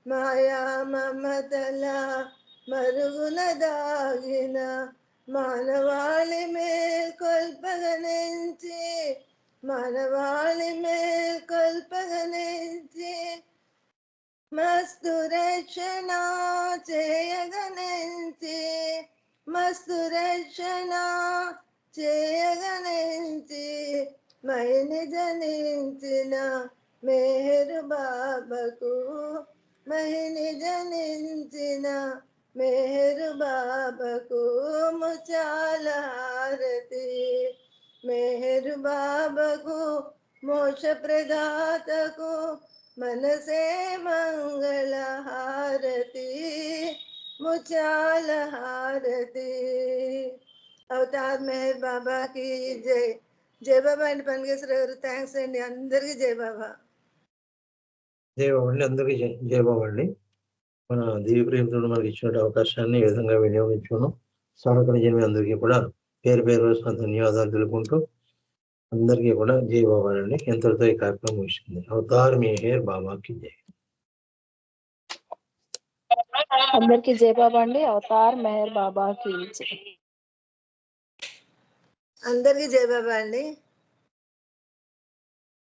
మాయా మమతల మరుగున దాగిన మానవాళి మేల్కొల్పగనించి మానవాళి మేల్కొల్పగనించి మస్తు రక్షణ చేయగనించి మస్తు రక్షణ చేయగనించి మహిని జనించిన మెహర్ బాబాకు మహిని జనించిన మెహర్ బాబాకు ముత్యాల హారతి మెహర్ బాబాకు మోక్ష ప్రదాతకు మనసే మంగళ హారతి ముత్యాల హారతి అవతార్ మెహర్ బాబాకి జై. జై బాబా అండి. పనికేశ్వర గారు థ్యాంక్స్ అండి. అందరికీ జై బాబా.
జై బాబా అండి. అందరికీ జై బాబా అండి. మన దివ్య ప్రేమతో మనకి ఇచ్చిన అవకాశాన్ని ఈ విధంగా వినియోగించుకున్నాం. సహకరించిన జన్మి అందరికీ కూడా పేరు పేరు ధన్యవాదాలు తెలుపుకుంటూ అందరికీ కూడా జై బాబా అండి. ఎంతటితో ఈ కార్యక్రమం ముగిసింది. అవతార్ మెహర్ బాబాకి జై.
అందరికీ జై బాబా అండి. అవతార్ మెహర్ బాబాకి జై.
అందరికీ జై బాబా అండి.